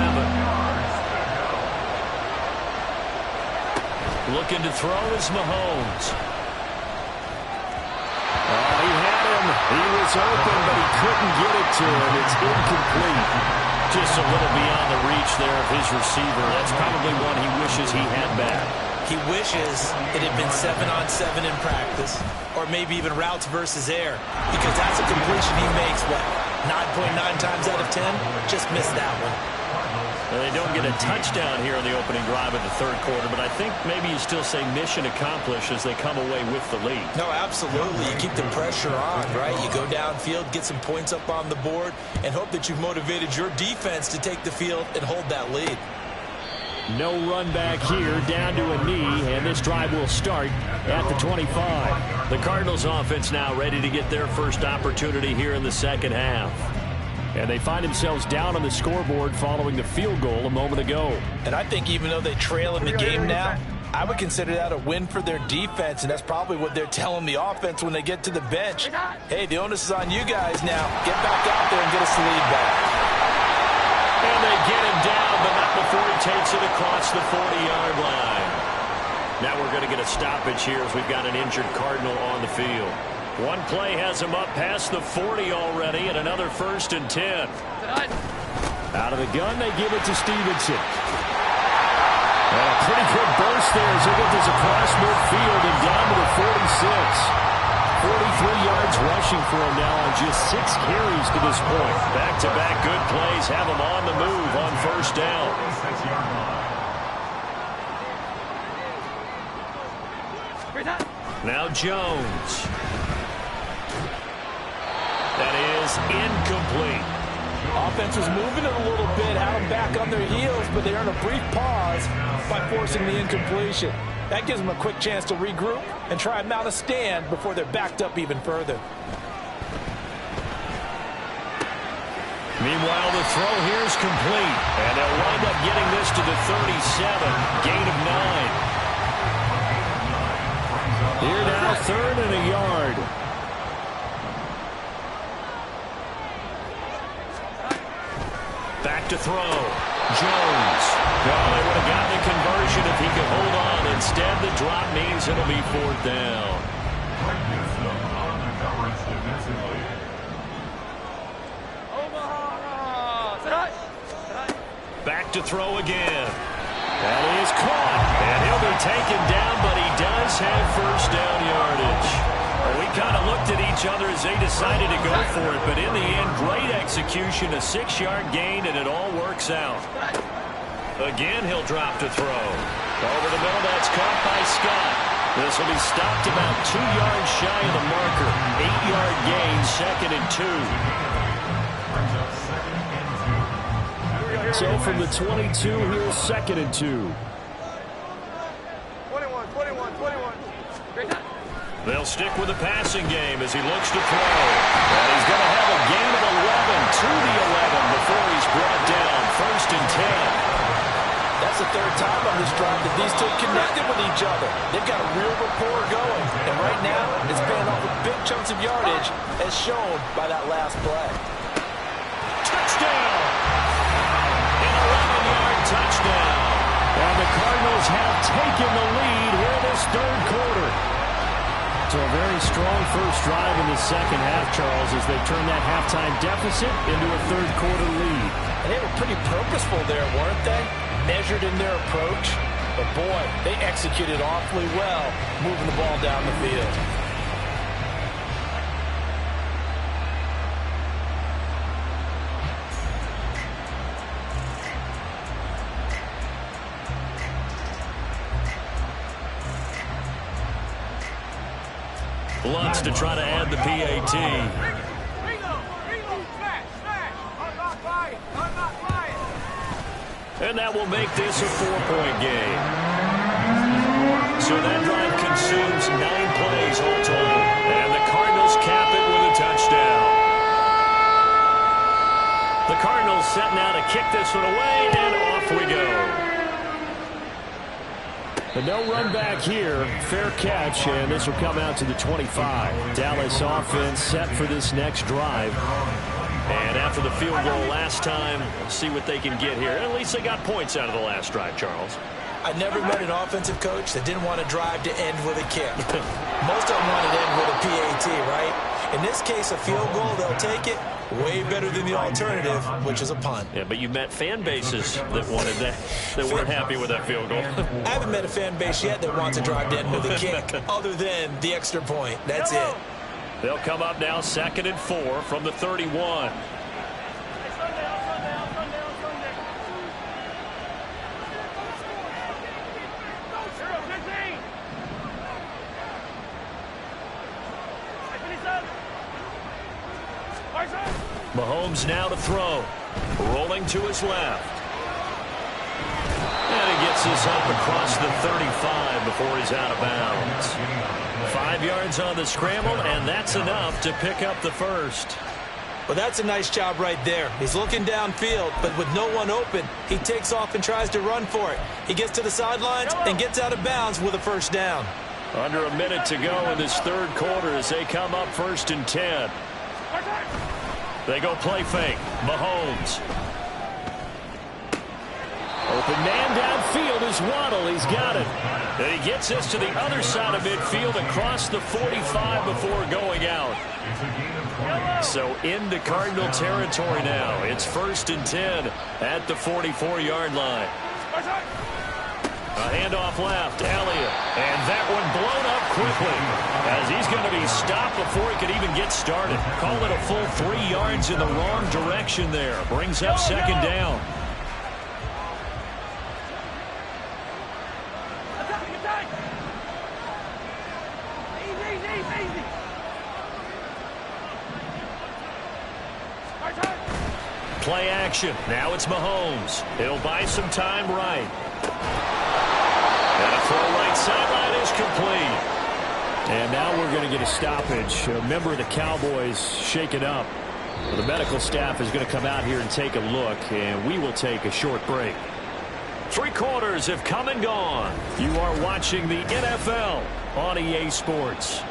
Looking to throw is Mahomes. He had him. He was open, but he couldn't get it to him. It's incomplete. Just a little beyond the reach there of his receiver. That's probably one he wishes he had back. He wishes it had been 7-on-7 in practice, or maybe even routes versus air, because that's a completion he makes, what, 9.9 times out of 10? Just missed that one. Well, they don't get a touchdown here on the opening drive of the 3rd quarter, but I think maybe you still say mission accomplished as they come away with the lead. No, absolutely. You keep the pressure on, right? You go downfield, get some points up on the board, and hope that you've motivated your defense to take the field and hold that lead. No run back here, down to a knee, and this drive will start at the 25. The Cardinals offense now ready to get their first opportunity here in the 2nd half. And they find themselves down on the scoreboard following the field goal a moment ago. And I think even though they trail in the game now, I would consider that a win for their defense, and that's probably what they're telling the offense when they get to the bench. Hey, the onus is on you guys now. Get back out there and get us the lead back. And they get him down, but not before he takes it across the 40-yard line. Now we're going to get a stoppage here as we've got an injured Cardinal on the field. One play has him up past the 40 already, and another 1st and 10. Out of the gun, they give it to Stevenson. And a pretty good burst there as he gets across midfield and down to the 46. 43 yards rushing for him now on just 6 carries to this point. Back-to-back good plays have him on the move on 1st down. Now Jones. That is incomplete. Offense was moving it a little bit, had them back on their heels, but they earned a brief pause by forcing the incompletion. That gives them a quick chance to regroup and try and mount a stand before they're backed up even further. Meanwhile, the throw here is complete, and they'll wind up getting this to the 37, gain of 9. Here now, 3rd and a yard. Back to throw. Jones. Well, they would have gotten the conversion if he could hold on. Instead, the drop means it'll be 4th down. Back to throw again. That is caught. And he'll be taken down, but he does have 1st down yardage. Well, we kind of looked at each other as they decided to go for it, but in the end, great execution, a 6-yard gain, and it all works out. Again, he'll drop to throw. Over the middle, that's caught by Scott. This will be stopped about 2 yards shy of the marker. 8-yard gain, 2nd and 2. So from the 22, here's 2nd and 2. 21. They'll stick with the passing game as he looks to throw. And he's going to have a gain of 11 to the 11 before he's brought down. 1st and 10. That's the 3rd time on this drive that these two connected with each other. They've got a real rapport going. And right now, it's paying off with big chunks of yardage, as shown by that last play. Touchdown! An 11-yard touchdown. And the Cardinals have taken the lead here in this 3rd quarter. So a very strong first drive in the second half, Charles, as they turn that halftime deficit into a 3rd quarter lead. And they were pretty purposeful there, weren't they? Measured in their approach. But boy, they executed awfully well, moving the ball down the field. Lutz to try to add the PAT. And that will make this a 4-point game. So that drive consumes 9 plays all total. And the Cardinals cap it with a touchdown. The Cardinals set now to kick this one away, and off we go. But no run back here. Fair catch, and this will come out to the 25. Dallas offense set for this next drive. And after the field goal last time, we'll see what they can get here. At least they got points out of the last drive, Charles. I never met an offensive coach that didn't want to drive to end with a kick. Most of them want to end with a PAT, right? In this case, a field goal, they'll take it. Way better than the alternative, which is a punt. Yeah, but you met fan bases that wanted that, that weren't happy with that field goal. I haven't met a fan base yet that wants to drive to end with a kick, other than the extra point. That's it. They'll come up now 2nd and 4 from the 31. Mahomes now to throw. Rolling to his left. And he gets this up across the 35 before he's out of bounds. 5 yards on the scramble, and that's enough to pick up the first. Well, that's a nice job right there. He's looking downfield, but with no one open, he takes off and tries to run for it. He gets to the sidelines and gets out of bounds with a first down. Under a minute to go in this 3rd quarter as they come up 1st and 10. They go play fake. Mahomes. Open man downfield is Waddle. He's got it. And he gets this to the other side of midfield across the 45 before going out. So into Cardinal territory now. It's 1st and 10 at the 44-yard line. A handoff left, Elliott, and that one blown up quickly as he's going to be stopped before he could even get started. Call it a full 3 yards in the wrong direction there. Brings up 2nd down. Play action. Now it's Mahomes. He'll buy some time right. And a throw right sideline is complete. And now we're going to get a stoppage. A member of the Cowboys shaken up. Well, the medical staff is going to come out here and take a look, and we will take a short break. 3 quarters have come and gone. You are watching the NFL on EA Sports.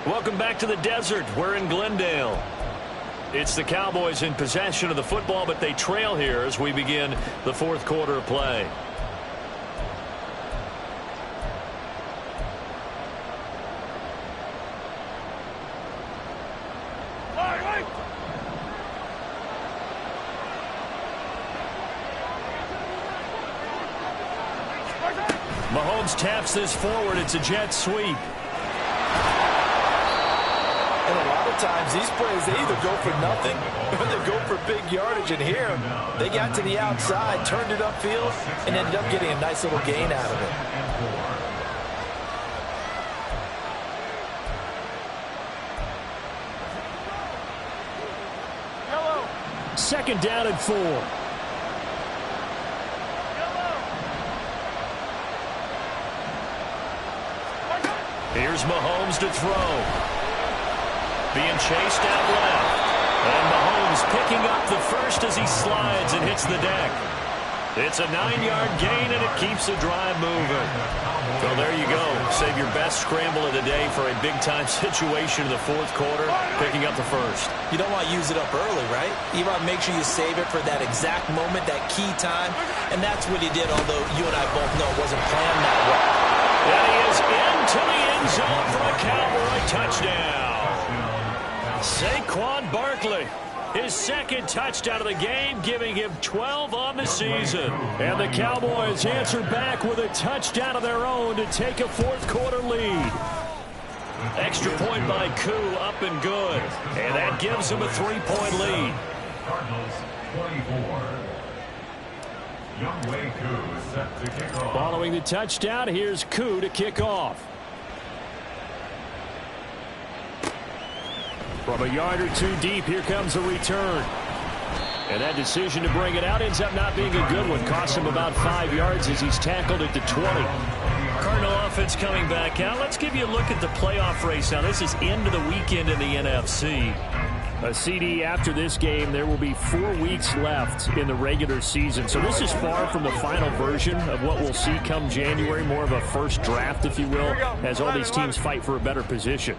Welcome back to the desert. We're in Glendale. It's the Cowboys in possession of the football, but they trail here as we begin the 4th quarter of play. Mahomes taps this forward. It's a jet sweep. And a lot of times these plays, they either go for nothing or they go for big yardage. And here, they got to the outside, turned it upfield, and ended up getting a nice little gain out of it. 2nd down and 4. Here's Mahomes to throw. Being chased out left. And Mahomes picking up the first as he slides and hits the deck. It's a 9-yard gain, and it keeps the drive moving. So there you go. Save your best scramble of the day for a big-time situation in the fourth quarter, picking up the first. You don't want to use it up early, right? You want to make sure you save it for that exact moment, that key time, and that's what he did, although you and I both know it wasn't planned that way. And he is into the end zone for a Cowboy touchdown. Saquon Barkley, his second touchdown of the game, giving him 12 on the season. And the Cowboys answer back with a touchdown of their own to take a fourth-quarter lead. Extra point by Koo, up and good. And that gives him a 3-point lead. Cardinals 24. Younghoe Koo set to kick off. Following the touchdown, here's Koo to kick off. From a yard or two deep, here comes a return. And that decision to bring it out ends up not being a good one. Costs him about 5 yards as he's tackled at the 20. Cardinal offense coming back out. Let's give you a look at the playoff race now. This is into the weekend in the NFC. A CD after this game, there will be 4 weeks left in the regular season. So this is far from the final version of what we'll see come January. More of a first draft, if you will, as all these teams fight for a better position.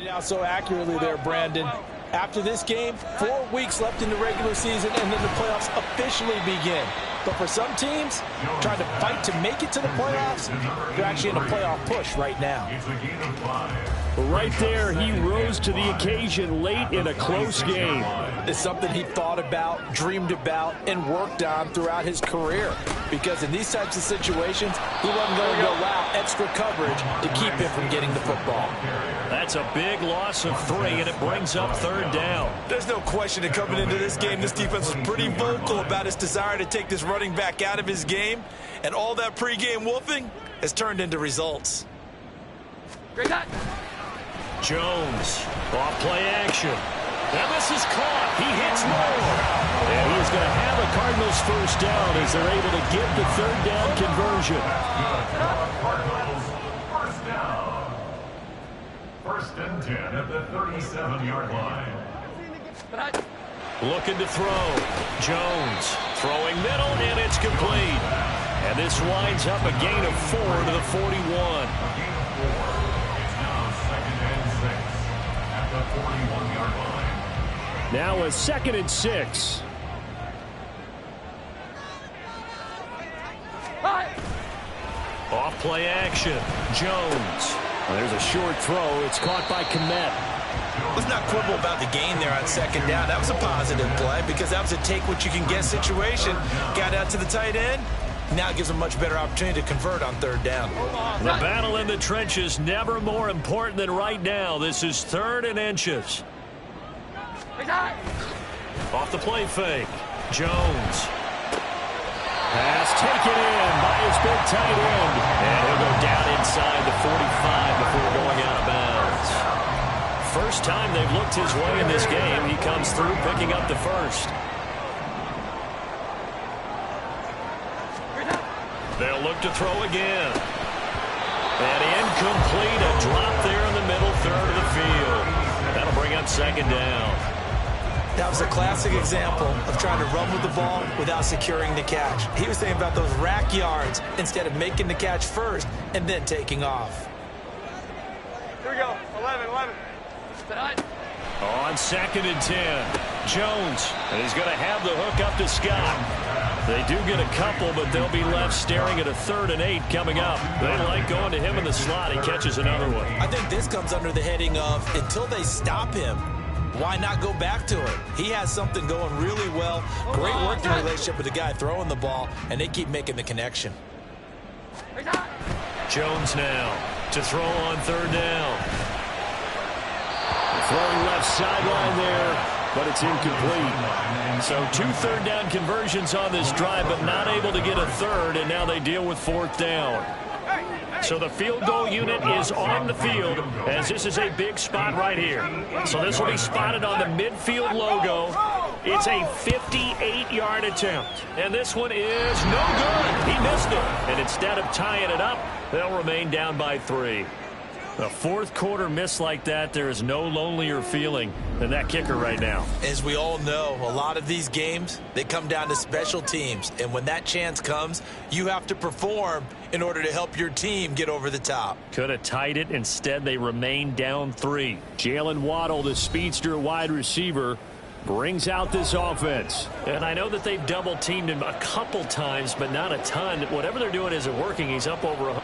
Out so accurately there, Brandon. After this game, 4 weeks left in the regular season, and then the playoffs officially begin. But for some teams, trying to fight to make it to the playoffs, they're actually in a playoff push right now. Right there, he rose to the occasion late in a close game. It's something he thought about, dreamed about, and worked on throughout his career. Because in these types of situations, he wasn't going to allow extra coverage to keep him from getting the football. That's a big loss of 3, and it brings up third down. There's no question that coming into this game, this defense was pretty vocal about its desire to take this running back out of his game. And all that pregame wolfing has turned into results. Great shot. Jones, off play action. And this is caught. He hits more. And he's going to have a Cardinals first down as they're able to get the third down conversion. Cardinals first down. First and 10 at the 37-yard line. Looking to throw. Jones throwing middle, and it's complete. And this winds up a gain of 4 to the 41. Now a 2nd and 6. Off play action. Jones. Well, there's a short throw. It's caught by Kmet. Let's not quibble about the gain there on second down. That was a positive play because that was a take-what-you-can-get situation. Got out to the tight end. Now it gives them a much better opportunity to convert on third down. The battle in the trenches never more important than right now. This is 3rd and inches. Off the play fake. Jones. Pass taken in by his big tight end. And he'll go down inside the 45 before going out of bounds. First time they've looked his way in this game. He comes through picking up the first. They'll look to throw again. And incomplete. A drop there in the middle third of the field. That'll bring up second down. That was a classic example of trying to run with the ball without securing the catch. He was thinking about those rack yards instead of making the catch first and then taking off. Here we go. 11. On 2nd and 10. Jones. And he's going to have the hook up to Scott. They do get a couple, but they'll be left staring at a 3rd and 8 coming up. They like going to him in the slot. He catches another one. I think this comes under the heading of until they stop him, why not go back to it? He has something going really well. Great working relationship with the guy throwing the ball, and they keep making the connection. Jones now to throw on third down. Throwing left sideline there, but it's incomplete. So 2 third-down conversions on this drive, but not able to get a third, and now they deal with 4th down. So the field goal unit is on the field, as this is a big spot right here. So this will be spotted on the midfield logo. It's a 58-yard attempt, and this one is no good. He missed it, and instead of tying it up, they'll remain down by 3. A fourth quarter miss like that, there is no lonelier feeling than that kicker right now. As we all know, a lot of these games, they come down to special teams. And when that chance comes, you have to perform in order to help your team get over the top. Could have tied it. Instead, they remain down 3. Jalen Waddle, the speedster wide receiver, brings out this offense. And I know that they've double-teamed him a couple times, but not a ton. Whatever they're doing isn't working. He's up over 100.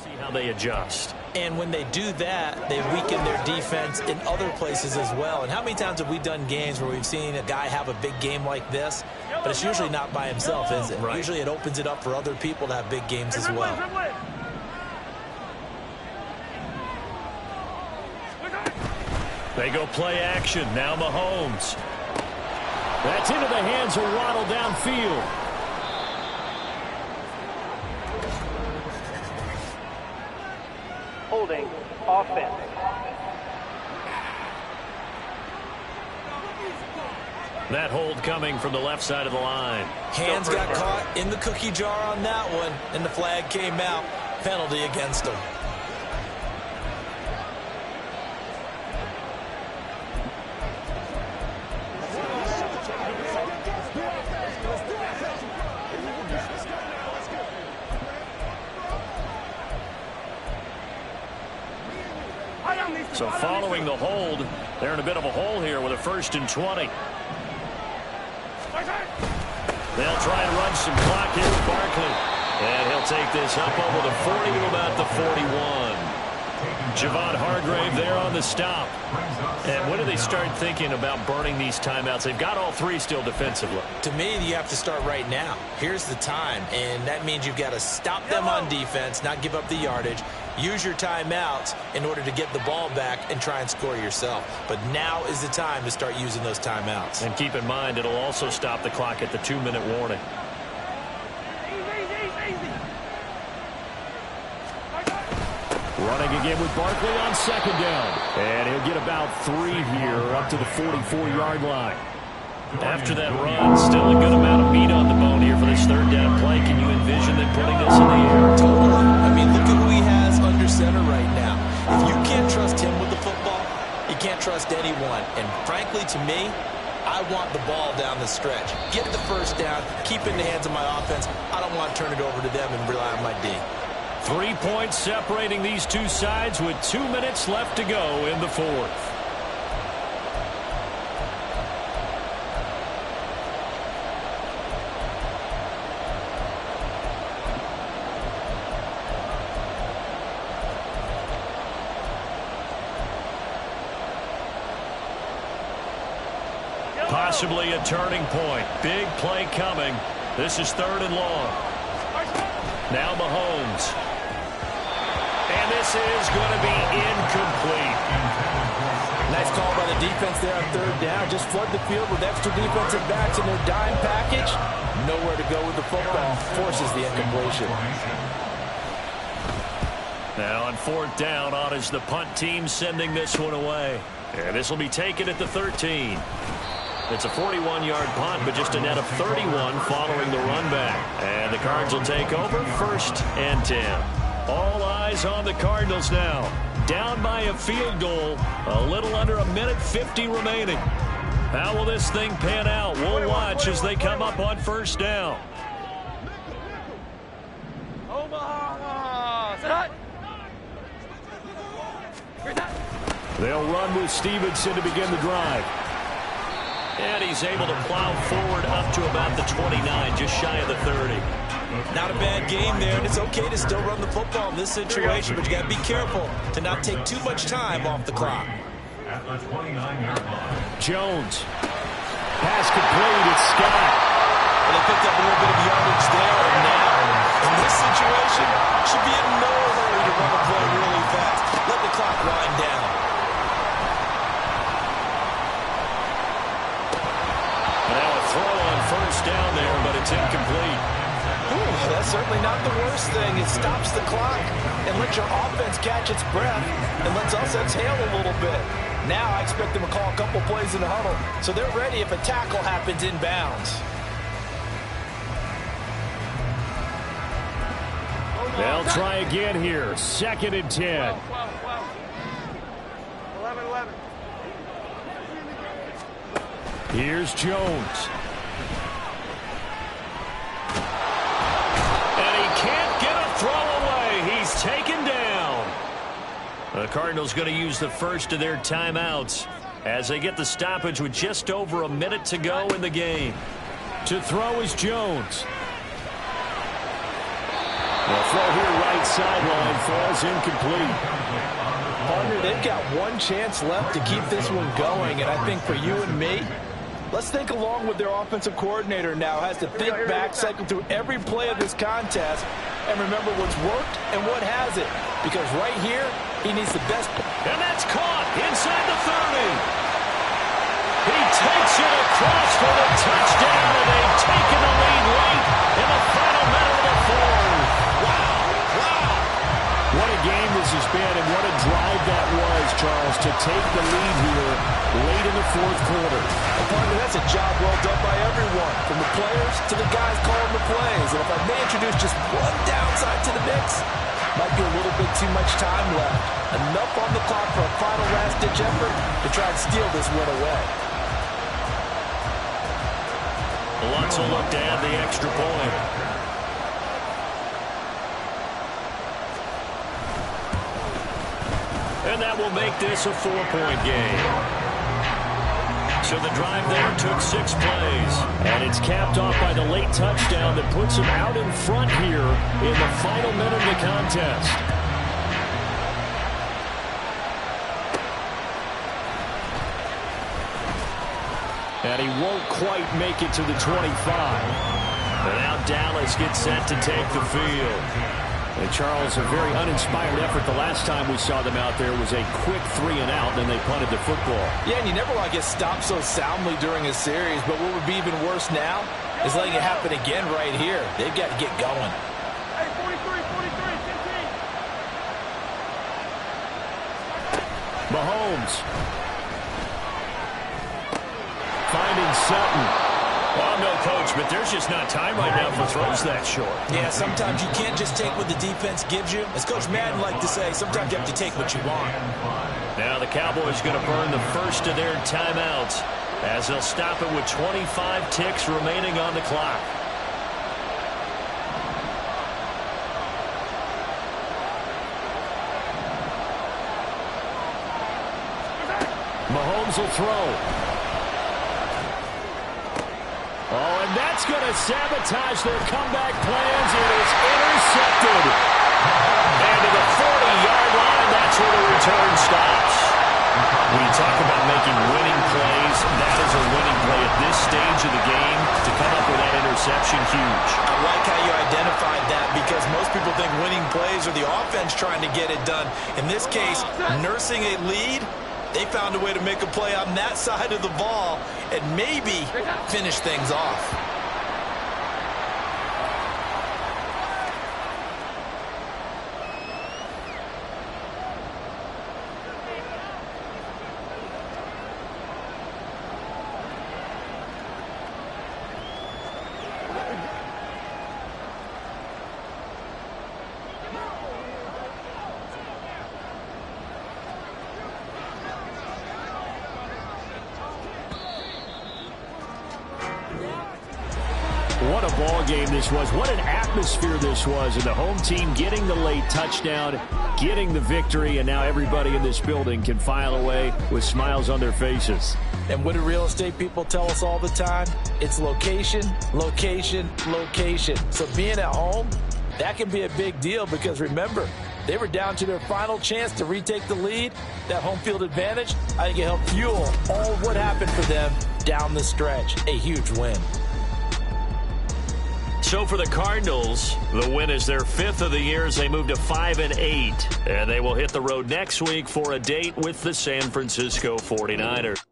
See how they adjust. And when they do that, they weaken their defense in other places as well. And how many times have we done games where we've seen a guy have a big game like this, but it's usually not by himself, is it? Right. Usually it opens it up for other people to have big games as well. They go play action. Now Mahomes. That's into the hands of Waddle downfield. Holding offense. That hold coming from the left side of the line. Hands got caught in the cookie jar on that one, and the flag came out. Penalty against him. So following the hold, they're in a bit of a hole here with a 1st and 20. They'll try and run some clock here with Barkley. And he'll take this up over the 40 to about the 41. Javon Hargrave there on the stop. And when do they start thinking about burning these timeouts? They've got all 3 still defensively. To me, you have to start right now. Here's the time, and that means you've got to stop them on defense, not give up the yardage, use your timeouts in order to get the ball back and try and score yourself. But now is the time to start using those timeouts. And keep in mind, it'll also stop the clock at the 2-minute warning. Running again with Barkley on 2nd down. And he'll get about 3 here up to the 44-yard line. After that run, still a good amount of meat on the bone here for this 3rd down play. Can you envision them putting this in the air? Totally. I mean, look at who he has under center right now. If you can't trust him with the football, you can't trust anyone. And frankly, to me, I want the ball down the stretch. Get the 1st down, keep it in the hands of my offense. I don't want to turn it over to them and rely on my D. 3 points separating these two sides with 2 minutes left to go in the 4th. Possibly a turning point. Big play coming. This is 3rd and long. Now Mahomes. And this is going to be incomplete. Nice call by the defense there on 3rd down. Just flood the field with extra defensive backs in their dime package. Nowhere to go with the football. Forces the incompletion. Now on 4th down, on is the punt team sending this one away. And this will be taken at the 13. It's a 41-yard punt, but just a net of 31 following the run back. And the Cards will take over 1st and 10. All eyes on the Cardinals now. Down by a field goal, a little under a minute 50 remaining. How will this thing pan out? We'll watch as they come up on 1st down. They'll run with Stevenson to begin the drive. And he's able to plow forward up to about the 29, just shy of the 30. Not a bad game there, and it's okay to still run the football in this situation, but you got to be careful to not take too much time off the clock. At the 29-yard line. Jones. Pass complete. It's Scott. Well, they picked up a little bit of yardage there, and now, in this situation, should be in no hurry to run the play really fast. Let the clock wind down. Now a throw on 1st down there, but it's incomplete. That's certainly not the worst thing. It stops the clock and lets your offense catch its breath and lets us exhale a little bit. Now I expect them to call a couple plays in the huddle, so they're ready if a tackle happens inbounds. They'll try again here. 2nd and 10. 11. Here's Jones. He's taken down. The Cardinals going to use the first of their timeouts as they get the stoppage with just over a minute to go in the game. To throw is Jones. The throw here right sideline falls incomplete. Partner, they've got one chance left to keep this one going, and I think for you and me, let's think along with their offensive coordinator now. Has to think back, cycle through every play of this contest, and remember what's worked and what hasn't. Because right here, he needs the best. And that's caught inside the 30. He takes it across for the touchdown, and they've taken the lead late in the final minute of the 4th. Wow. What a game this has been, and what a drive that was, Charles, to take the lead here late in the 4th quarter. And partner, that's a job well done by everyone, from the players to the guys calling the plays. And if I may introduce just one downside to the mix, might be a little bit too much time left. Enough on the clock for a final last-ditch effort to try and steal this win away. Lutz will look to add the extra point. And that will make this a 4-point game. So the drive there took 6 plays. And it's capped off by the late touchdown that puts them out in front here in the final minute of the contest. And he won't quite make it to the 25. And now Dallas gets set to take the field. And Charles, a very uninspired effort. The last time we saw them out there was a quick 3 and out, and then they punted the football. Yeah, and you never want to get stopped so soundly during a series, but what would be even worse now is letting it happen again right here. They've got to get going. Hey, 43, 15. Mahomes. Finding Sutton. Well, no, Coach, but there's just not time right now for throws that short. Yeah, sometimes you can't just take what the defense gives you. As Coach Madden liked to say, sometimes you have to take what you want. Now the Cowboys going to burn the first of their timeouts as they'll stop it with 25 ticks remaining on the clock. Mahomes will throw. Oh, and that's going to sabotage their comeback plans. It is intercepted. And to the 40-yard line, that's where the return stops. When you talk about making winning plays, that is a winning play at this stage of the game. To come up with that interception, huge. I like how you identified that because most people think winning plays are the offense trying to get it done. In this case, nursing a lead, they found a way to make a play on that side of the ball and maybe finish things off. What a ball game this was. What an atmosphere this was. And the home team getting the late touchdown, getting the victory, and now everybody in this building can file away with smiles on their faces. And what do real estate people tell us all the time? It's location, location, location. So being at home, that can be a big deal because remember, they were down to their final chance to retake the lead. That home field advantage, I think it helped fuel all of what happened for them down the stretch. A huge win. So for the Cardinals, the win is their 5th of the year as they move to 5-8. And they will hit the road next week for a date with the San Francisco 49ers.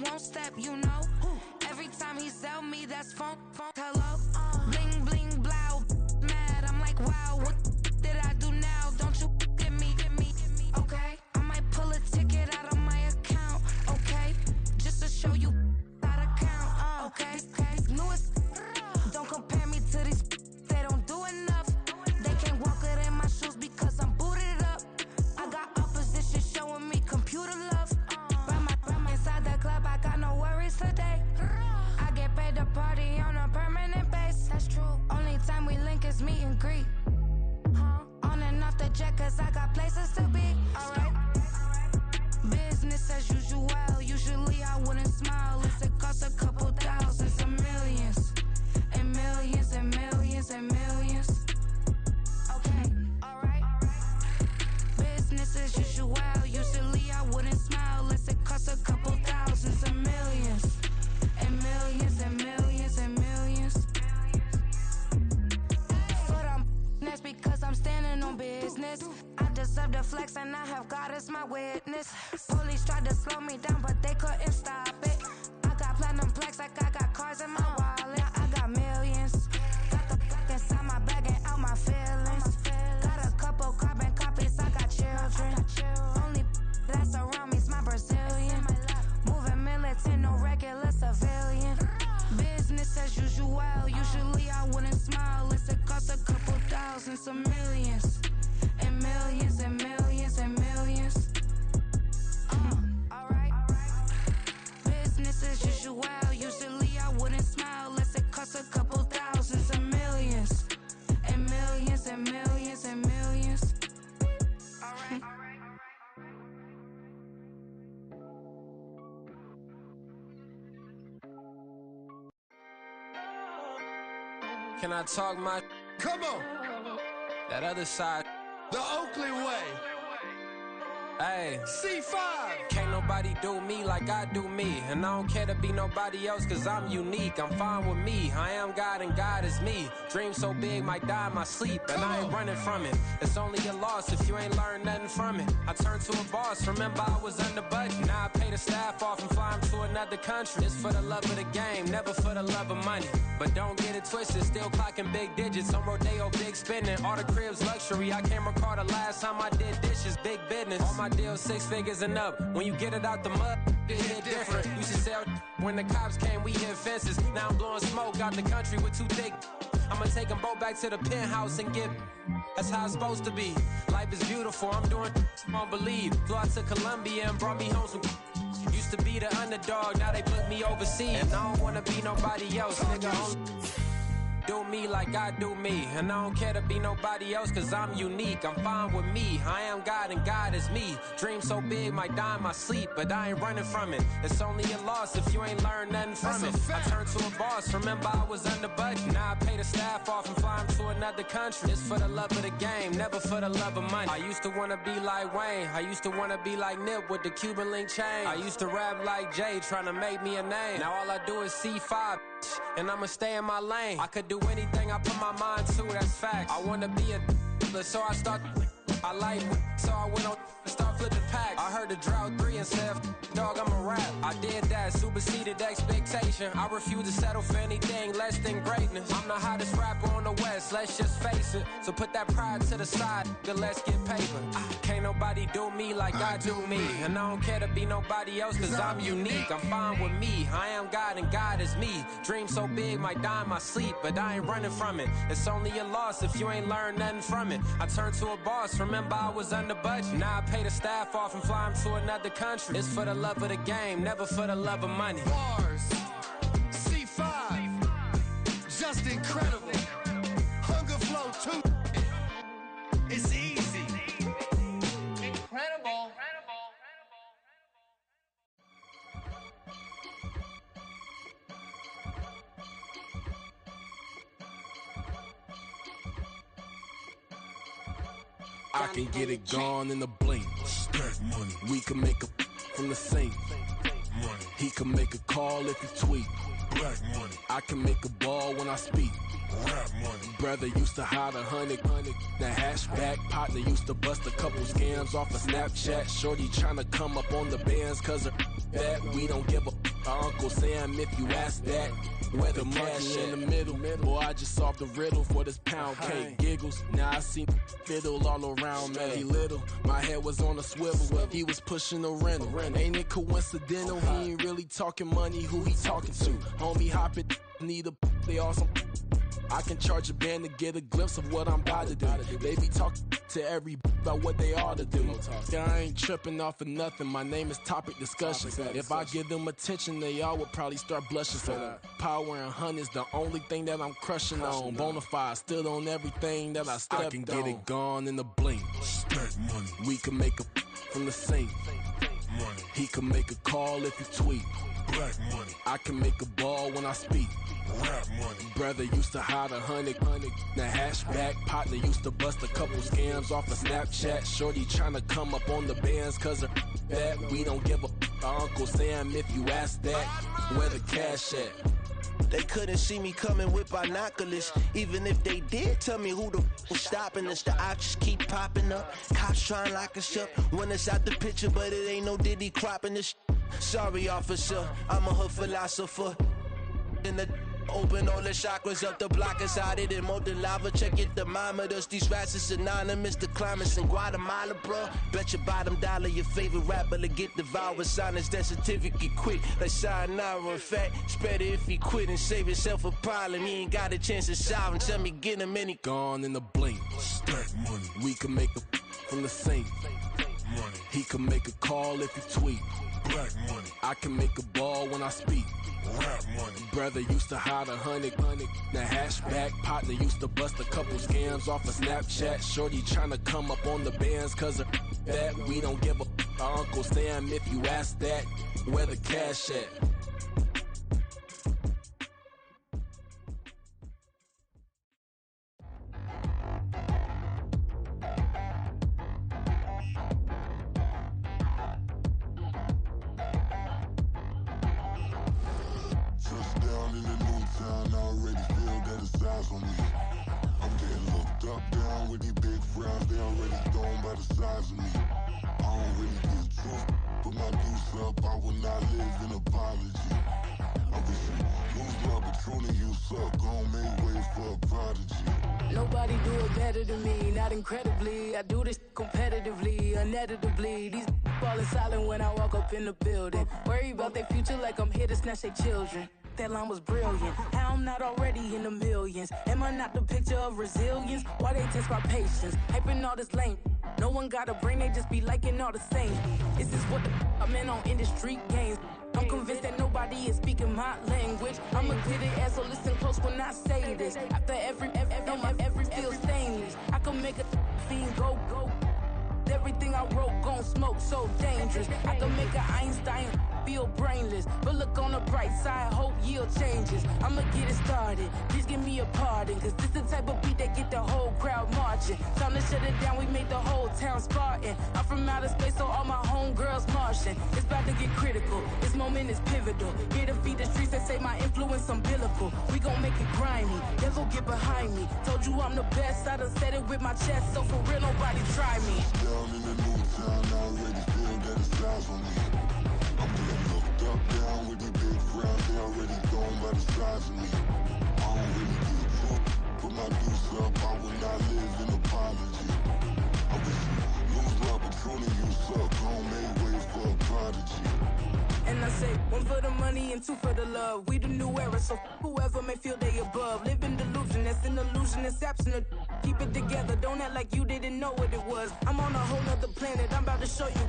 Won't step, you know. Every time he sell me, that's funk, hello. Bling, bling, blow, mad. I'm like, wow, what did I do now? Don't you get me, okay? I might pull a ticket out of my account, okay? Just to show you how to count, okay? Newest, don't compare me to these, they don't do enough. They can't walk it in my shoes because I'm booted up. I got opposition showing me computer love. Inside the club, I got no worries today. I get paid to party on a that's true. Only time we link is meet and greet. On and off the jet, cause I got places to be. Alright. Business as usual. Usually I wouldn't smile. It costs a couple thousands and millions. And millions and millions and millions. Okay, alright. Business as usual. Usually I wouldn't smile. It costs a couple thousands and millions. And millions and millions and millions. But that's because I'm standing on business. I deserve the flex and I have God as my witness. Police tried to slow me down but they couldn't stop it. I got platinum plaques like I got cars in my wallet. I got millions. Got the fuck inside my bag and out my feelings. Got a couple carbon copies, I got children. Only that's around me's my Brazilian. Moving militant, no regular civilian. Business as usual. Usually I wouldn't smile. It costs a couple thousands of millions. And millions and millions and millions. Alright. Business as usual. Usually I wouldn't smile. It costs a couple thousands of millions. And millions and millions and millions. Alright. Can I talk my? Come on. That other side. The Oakland way. Hey. C5. Can't nobody do me like I do me. And I don't care to be nobody else cause I'm unique. I'm fine with me. I am God and God is me. Dream so big might die in my sleep. And I ain't running from it. It's only a loss if you ain't learned nothing from it. I turned to a boss. Remember I was under budget. Now I pay the staff off and fly them to another country. It's for the love of the game, never for the love of money. But don't get it twisted. Still clocking big digits. On Rodeo, big spending. All the cribs luxury. I can't recall the last time I did dishes. Big business. All my deals 6 figures and up. When you get it out the mud, it hit different. Used to sell when the cops came, we hit fences. Now I'm blowing smoke out the country with 2 thick. I'ma take them both back to the penthouse and get. That's how it's supposed to be. Life is beautiful. I'm doing you won't believe. Flew out to Colombia and brought me home some. Used to be the underdog, now they put me overseas. And I don't wanna be nobody else, nigga. Do me like I do me. And I don't care to be nobody else cause I'm unique. I'm fine with me. I am God and God is me. Dream so big might die in my sleep, but I ain't running from it. It's only a loss if you ain't learned nothing from it. I turned to a boss. Remember I was under budget. Now I pay the staff off and fly them to another country. It's for the love of the game, never for the love of money. I used to wanna be like Wayne. I used to wanna be like Nip with the Cuban link chain. I used to rap like Jay, trying to make me a name. Now all I do is C5. And I'ma stay in my lane. I could do anything I put my mind to, that's facts. I wanna be a so I start. I like so I went on start flipping packs. I heard the drought 3 and said, dog, I'm a rap. I did that, superseded expectation. I refuse to settle for anything less than greatness. I'm the hottest rapper on the West, let's just face it. So put that pride to the side, then let's get paper. Can't nobody do me like I do me. And I don't care to be nobody else cause I'm unique. I'm fine with me. I am God and God is me. Dream so big might die in my sleep, but I ain't running from it. It's only a loss if you ain't learned nothing from it. I turned to a boss. Remember I was under budget. Now I pay the staff off and fly them to another country. It's for the love of the game, never for the love of money. Bars. C5. Just incredible. Hunger flow too. It's easy. Incredible. I can get it gone in a blink. Stack money. We can make a from the sink. Money. He can make a call if he tweet. Black money. I can make a ball when I speak. Rap money. Brother used to hide 100. The hashback partner used to bust a couple scams off of Snapchat. Shorty tryna come up on the bands cause of that. We don't give a Uncle Sam if you ask that. Where the monkey in the middle. Boy, I just solved the riddle for this pound cake. Giggles, now I see fiddle all around me. He little, my head was on a swivel. He was pushing the rental. Ain't it coincidental? He ain't really talking money, who he talking to? Homie hopping, need a they awesome. I can charge a band to get a glimpse of what I'm about to do. They be talking to every about what they ought to do. Yeah, I ain't tripping off of nothing. My name is Topic Discussion. If I give them attention, they all would probably start blushing. So power and hunt is the only thing that I'm crushing on. Bonafide, stood on everything that I stepped on. I can get it gone in a blink. Stack money. We can make a from the sink. Money. He can make a call if you tweet. Black money. I can make a ball when I speak. Rap money. Brother used to hide 100. The hashback partner used to bust a couple scams off of Snapchat. Shorty tryna come up on the bands cause of that. We don't give a Uncle Sam if you ask that. Where the cash at? They couldn't see me coming with binoculars. Even if they did, tell me who the was stopping us. The options keep popping up. Cops trying to lock us up. When it's out the picture, but it ain't no Diddy cropping this. Sorry, officer, I'm a hood philosopher. In the open all the chakras up the block inside it and molten lava. Check your thermometers. These rats is synonymous to climates in Guatemala, bro. Bet your bottom dollar your favorite rapper to get devoured. Sign his death certificate quick. Like sayonara. In fact, it's better if he quit and save himself a problem. He ain't got a chance to solve him. Tell me get him any gone in the blink. Stack money. We can make a from the sink. Money. He can make a call if you tweet. Black money. I can make a ball when I speak. Rap money. Brother used to hide 100. The hashback partner used to bust a couple scams off of Snapchat. Shorty tryna come up on the bands cause of that. We don't give a Uncle Sam if you ask that. Where the cash at? On me. I'm getting looked up, down with these big frowns. They already gone by the size of me. I don't really give truth, but my deuce up. I will not live in apology. I wish you lose the opportunity you suck. Gon' make way for a prodigy. Nobody do it better than me, not incredibly. I do this competitively, uneditably. These falling silent when I walk up in the building. Worry about their future like I'm here to snatch their children. That line was brilliant. How I'm not already in the millions? Am I not the picture of resilience? Why they test my patience? Hyping all this lame. No one got a brain, they just be liking all the same. This is what the I'm in on industry games. I'm convinced that nobody is speaking my language. I'm a good ass, so listen close when I say this. After every feel stainless. I can make a fiend go. Everything I wrote gon' smoke, so dangerous. I can make an Einstein feel brainless, but look on the bright side, hope yield changes. I'ma get it started, please give me a pardon, cause this the type of beat that get the whole crowd marching. Time to shut it down, we made the whole town Spartan. I'm from outer space, so all my homegirls Martian. It's about to get critical, this moment is pivotal. Here to feed the streets that say my influence umbilical. We gon' make it grimy, devil get behind me. Told you I'm the best, I done said it with my chest, so for real nobody try me. Down in the new town, I already feel that it's eyes on me. I'm getting looked up, down with these big frowns. They already gone by the size of me. I don't really give a fuck, put my deuce up. I will not live in apology. I wish you lose the opportunity you suck. Gon' make way for a prodigy. And I say, one for the money and two for the love. We the new era, so whoever may feel they above. Live in delusion, that's an illusion, it's absent. Keep it together, don't act like you didn't know what it was. I'm on a whole nother planet, I'm about to show you.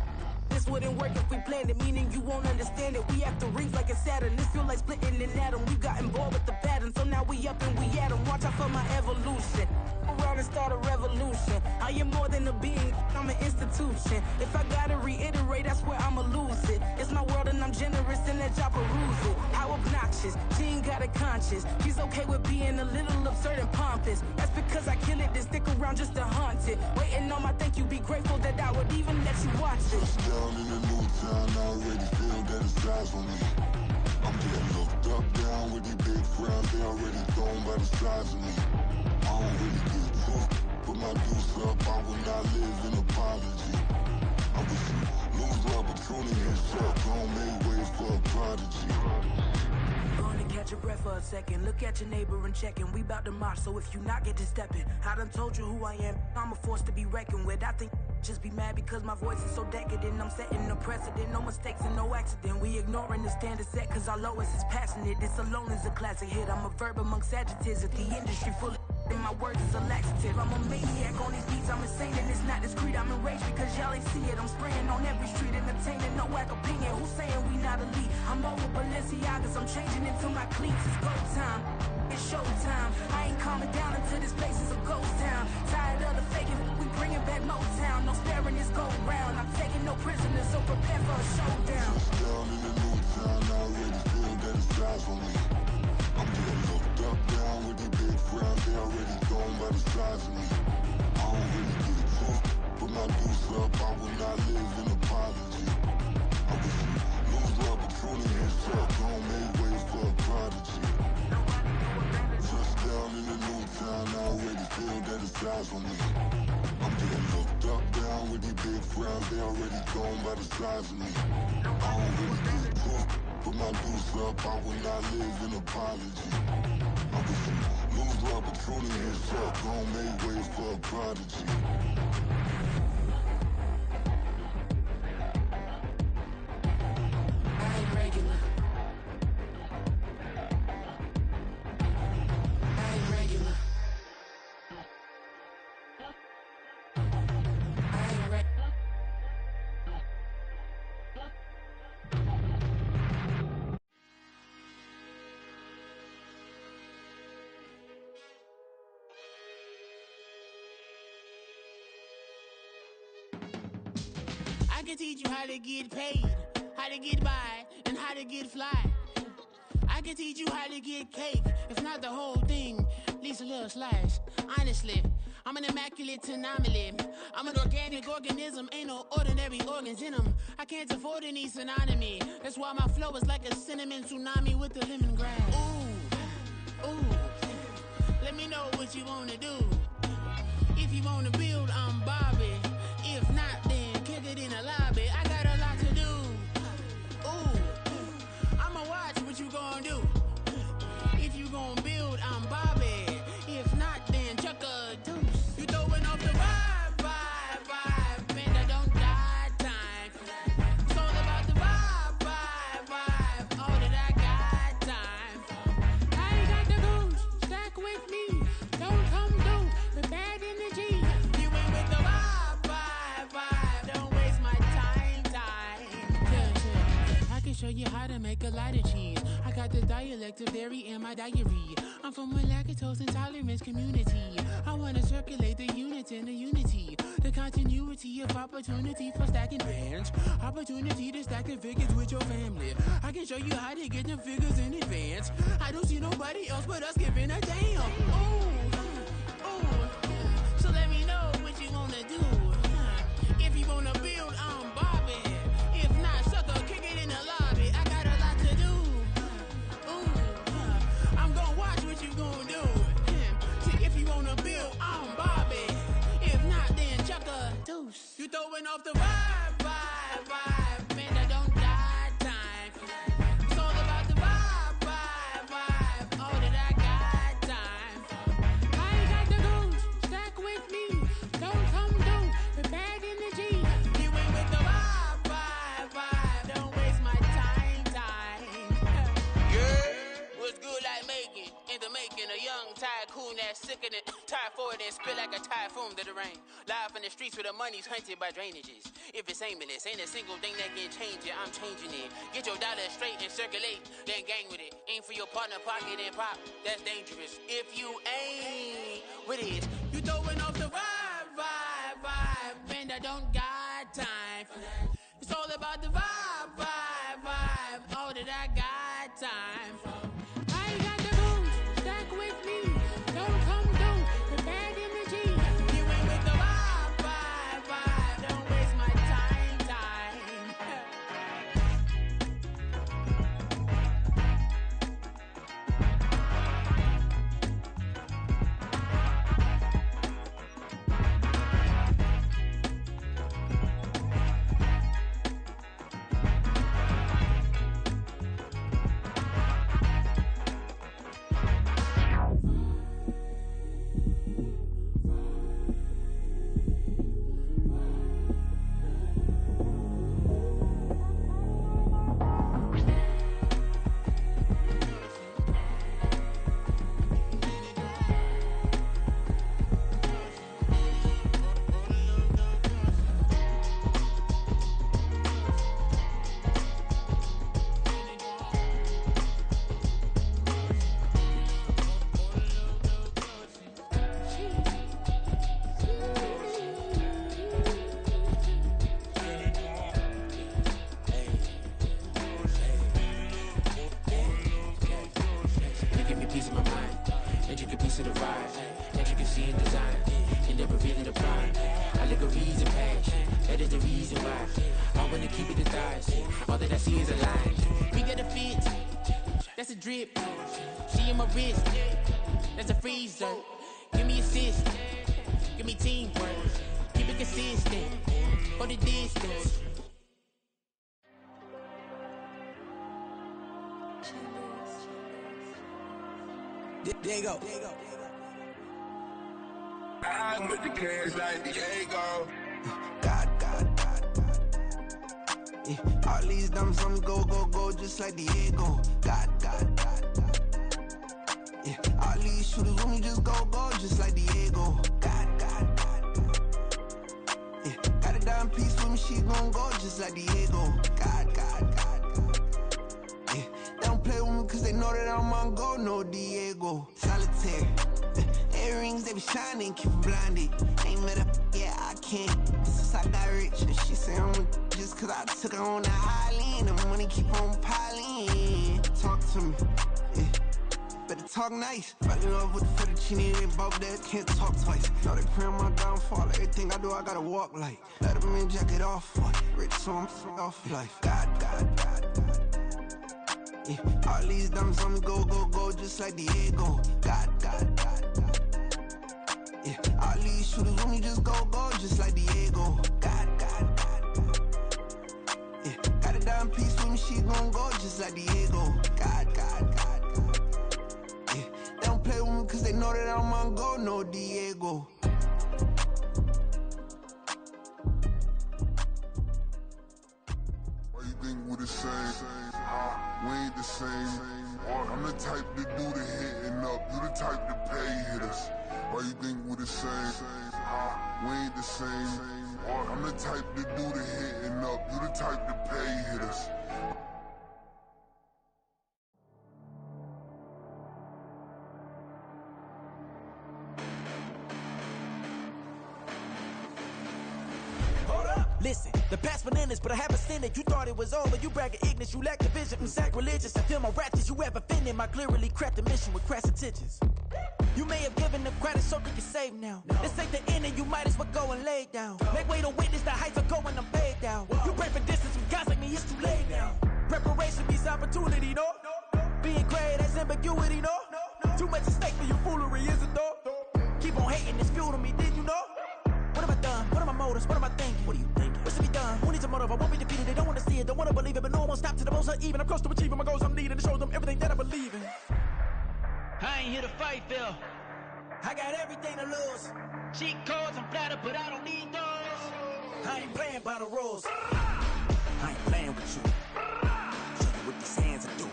This wouldn't work if we planned it, meaning you won't understand it. We have to rings like a Saturn, this feel like splitting an atom. We got involved with the pattern, so now we up and we at 'em. Watch out for my evolution. Around and start a revolution. I am more than a being, I'm an institution. If I gotta reiterate, that's where I'ma lose it. It's my world and I'm generous and let y'all peruse it. How obnoxious, she ain't got a conscience. She's okay with being a little absurd and pompous. That's because I kill it, then stick around just to haunt it. Waiting on my thank you, be grateful that I would even let you watch it. Down in the new town, I already feel that it's eyes on me. I'm getting looked up, down with these big frowns. They already gone by the size of me. I don't really give a fuck, put my deuce up. I will not live in apology. I wish you lose the opportunity you suck. Gon' make way for a prodigy. Gonna catch your breath for a second. Look at your neighbor and checking. We bout to march, so if you not get to stepping. I done told you who I am. I'm a force to be reckoned with. I think Just be mad because my voice is so decadent. I'm setting a precedent, no mistakes and no accident. We ignoring the standard set cause our lowest is passionate. This alone is a classic hit. I'm a verb amongst adjectives. If the industry full of and my words is a laxative. I'm a maniac on these beats, I'm insane and it's not discreet. I'm enraged because y'all ain't see it. I'm spraying on every street, entertaining, no whack opinion. Who's saying we not elite? I'm over Balenciagas, I'm changing into my cleats. It's go time, it's show time. I ain't calming down until this place is a ghost town. Tired of the faking, we bringing back Motown. No sparing this go round. I'm taking no prisoners, so prepare for a showdown. Down in the new town, I already feel that it's time for me. I'm getting looked up, down with the big frowns. They already gone by the size of me. I don't really get it tough. Put my deuce up, I will not live in apology. I wish you lose the opportunity and suck. Don't make way for a prodigy. Touchdown in the new town, I already feel that it's time for me. I'm getting looked up, down with the big frowns. They already gone by the size of me. I don't really get it tough. Put my deuce up, I will not live in apology. I wish you lose the opportunity and suck. Don't make way for a prodigy. I ain't regular. I ain't regular. I ain't regular. I can teach you how to get paid, how to get by, and how to get fly. I can teach you how to get cake, if not the whole thing, at least a little slice. Honestly, I'm an immaculate anomaly. I'm an organic organism, ain't no ordinary organs in them. I can't afford any synonymy. That's why my flow is like a cinnamon tsunami with the lemongrass. Ooh, ooh, let me know what you wanna do. If you wanna build, I'm Bobby. If not, then kick it in the lobby. I got a lot to do. Ooh, I'ma watch what you gon' do. If you gon' build, I'm Bobby. If not, then chuck a deuce. You throwing off the vibe, vibe, vibe. Man, I don't got time. It's all about the vibe, vibe, vibe. All that I got time. I ain't got the goose. Stack with me. Don't come through with bad energy. You ain't with the vibe, vibe, vibe. Don't waste my time, time. Yeah. I can show you how to make a lot of cheese. I got the dialect of dairy in my diary. I'm from a lactose intolerance community. I wanna circulate the units and the unity. The continuity of opportunity for stacking bands. Opportunity to stack the figures with your family. I can show you how to get them figures in advance. I don't see nobody else but us giving a damn. Ooh, ooh. So let me know what you wanna do. If you wanna build, I'm Bobby. If not, sucker, kick it in the lobby. I got a lot to do. Ooh, I'm gonna watch what you gonna do. See, if you wanna build, I'm Bobby. If not, then chuck a deuce. You throwing off the vibe, vibe, vibe. Man, I don't got time. It's all about the vibe, vibe, vibe. All that I got time. I ain't got the goose. Stack with me. Don't come through with bad energy. You ain't with the vibe, vibe, vibe. Don't waste my time, time. Yeah, what's good like making? In the making, a young tycoon that's sick in it. Tired for it and spit like a typhoon to the rain. Live in the streets where the money's hunted by drainages. If it's aimless, ain't a single thing that can change it. I'm changing it. Get your dollar straight and circulate, then gang with it. Aim for your partner, pocket and pop. That's dangerous. If you ain't with it, you throwing off the vibe, vibe, vibe. Man, I don't got time for that. It's all about the vibe, vibe, vibe. All that I got time for. I ain't got the goose. Stack with me. Don't come through with bad energy. You ain't with the vibe, vibe, vibe. Don't waste my time, time. intricate piece of the ride, intricacy in design, and never really the pride. Allegories and passion, that is the reason why I wanna keep it the thighs. All that I see is a line. We got a fit, that's a drip. She in my wrist, that's a freezer. Give me assist, give me teamwork, keep it consistent, go the distance. There you go. I'm with the cash like Diego. God. Yeah, all these dumb songs go, just like Diego. God. Yeah, all these shooters with me just go, just like Diego. God. Yeah, got a dime piece with me, she gon' go just like Diego. God. Yeah, they don't play with me cause they know that I'm on go, no Diego. Solitaire. Earrings, they be shining, keep them blinded. Ain't met up, yeah, I can't. Since I got rich, and she say I'm just cause I took her on the island. The money keep on piling. Talk to me, yeah. Better talk nice. Fell in love with the fettuccine, they both dead, can't talk twice. Know they praying my downfall, everything I do, I gotta walk like. Let them in, jacket off, rich, so I'm off life. God. Yeah, all these dumb on me go, just like Diego. God. Yeah, all these shooters with me just go, just like Diego. God. Yeah, got a dime piece with me, she gon' go just like Diego. God. Yeah, they don't play with me cause they know that I'm on go, no Diego. Why you think we the same? We ain't the same. I'm the type to do the hitting up, you the type to pay hitters. Why you think we the same? We ain't the same. I'm the type to do the hitting up, you the type to pay hitters. Listen, the past bananas, but I haven't seen it. You thought it was over, you bragging ignorance, you lack the vision. I'm sacrilegious, I feel my raptors, you have offended my clearly crafted mission with crass intentions. You may have given them credit so they can save now. This ain't the end and you might as well go and lay down. Make way to witness the heights are going, I'm paid down. You pray for distance from guys like me, it's too late now. Preparation means opportunity, no? Being great has ambiguity, no? Too much at stake for your foolery, is it though? Keep on hating, it's fuel to me, did you know? What have I done? What are my motives? What am I thinking? What are you thinking? What's to be done? Who needs a motive? I won't be defeated. They don't want to see it, don't want to believe it, but no one won't stop to the most even. I'm close to achieving my goals. I'm needing to show them everything that I believe in. I ain't here to fight, Phil. I got everything to lose. Cheat codes, I'm flattered, but I don't need those. I ain't playing by the rules. I ain't playing with you. Show you what these hands are doing.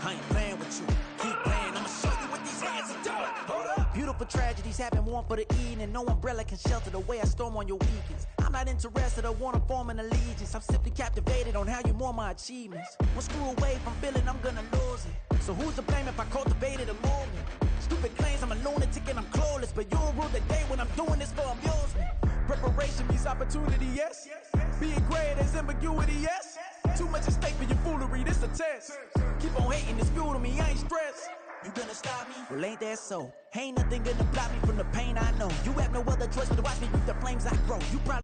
I ain't playing with you. Keep playing, I'ma show you what these hands are doing. Hold up. Beautiful tragedies happen, one for the evening. No umbrella can shelter the way I storm on your weekends. I'm not interested, I wanna form an allegiance. I'm simply captivated on how you more my achievements. One screw away from feeling I'm gonna lose it. So who's to blame if I cultivated a movement? Stupid claims I'm a lunatic and I'm clueless, but you'll rule the day when I'm doing this for amusement. Preparation means opportunity, yes. Being great is ambiguity, yes. Too much at stake for your foolery, this a test. Keep on hating, it's fuel to me, I ain't stressed. You gonna stop me? Well, ain't that so? Ain't nothing gonna block me from the pain I know. You have no other choice but to watch me reap the flames I grow. You probably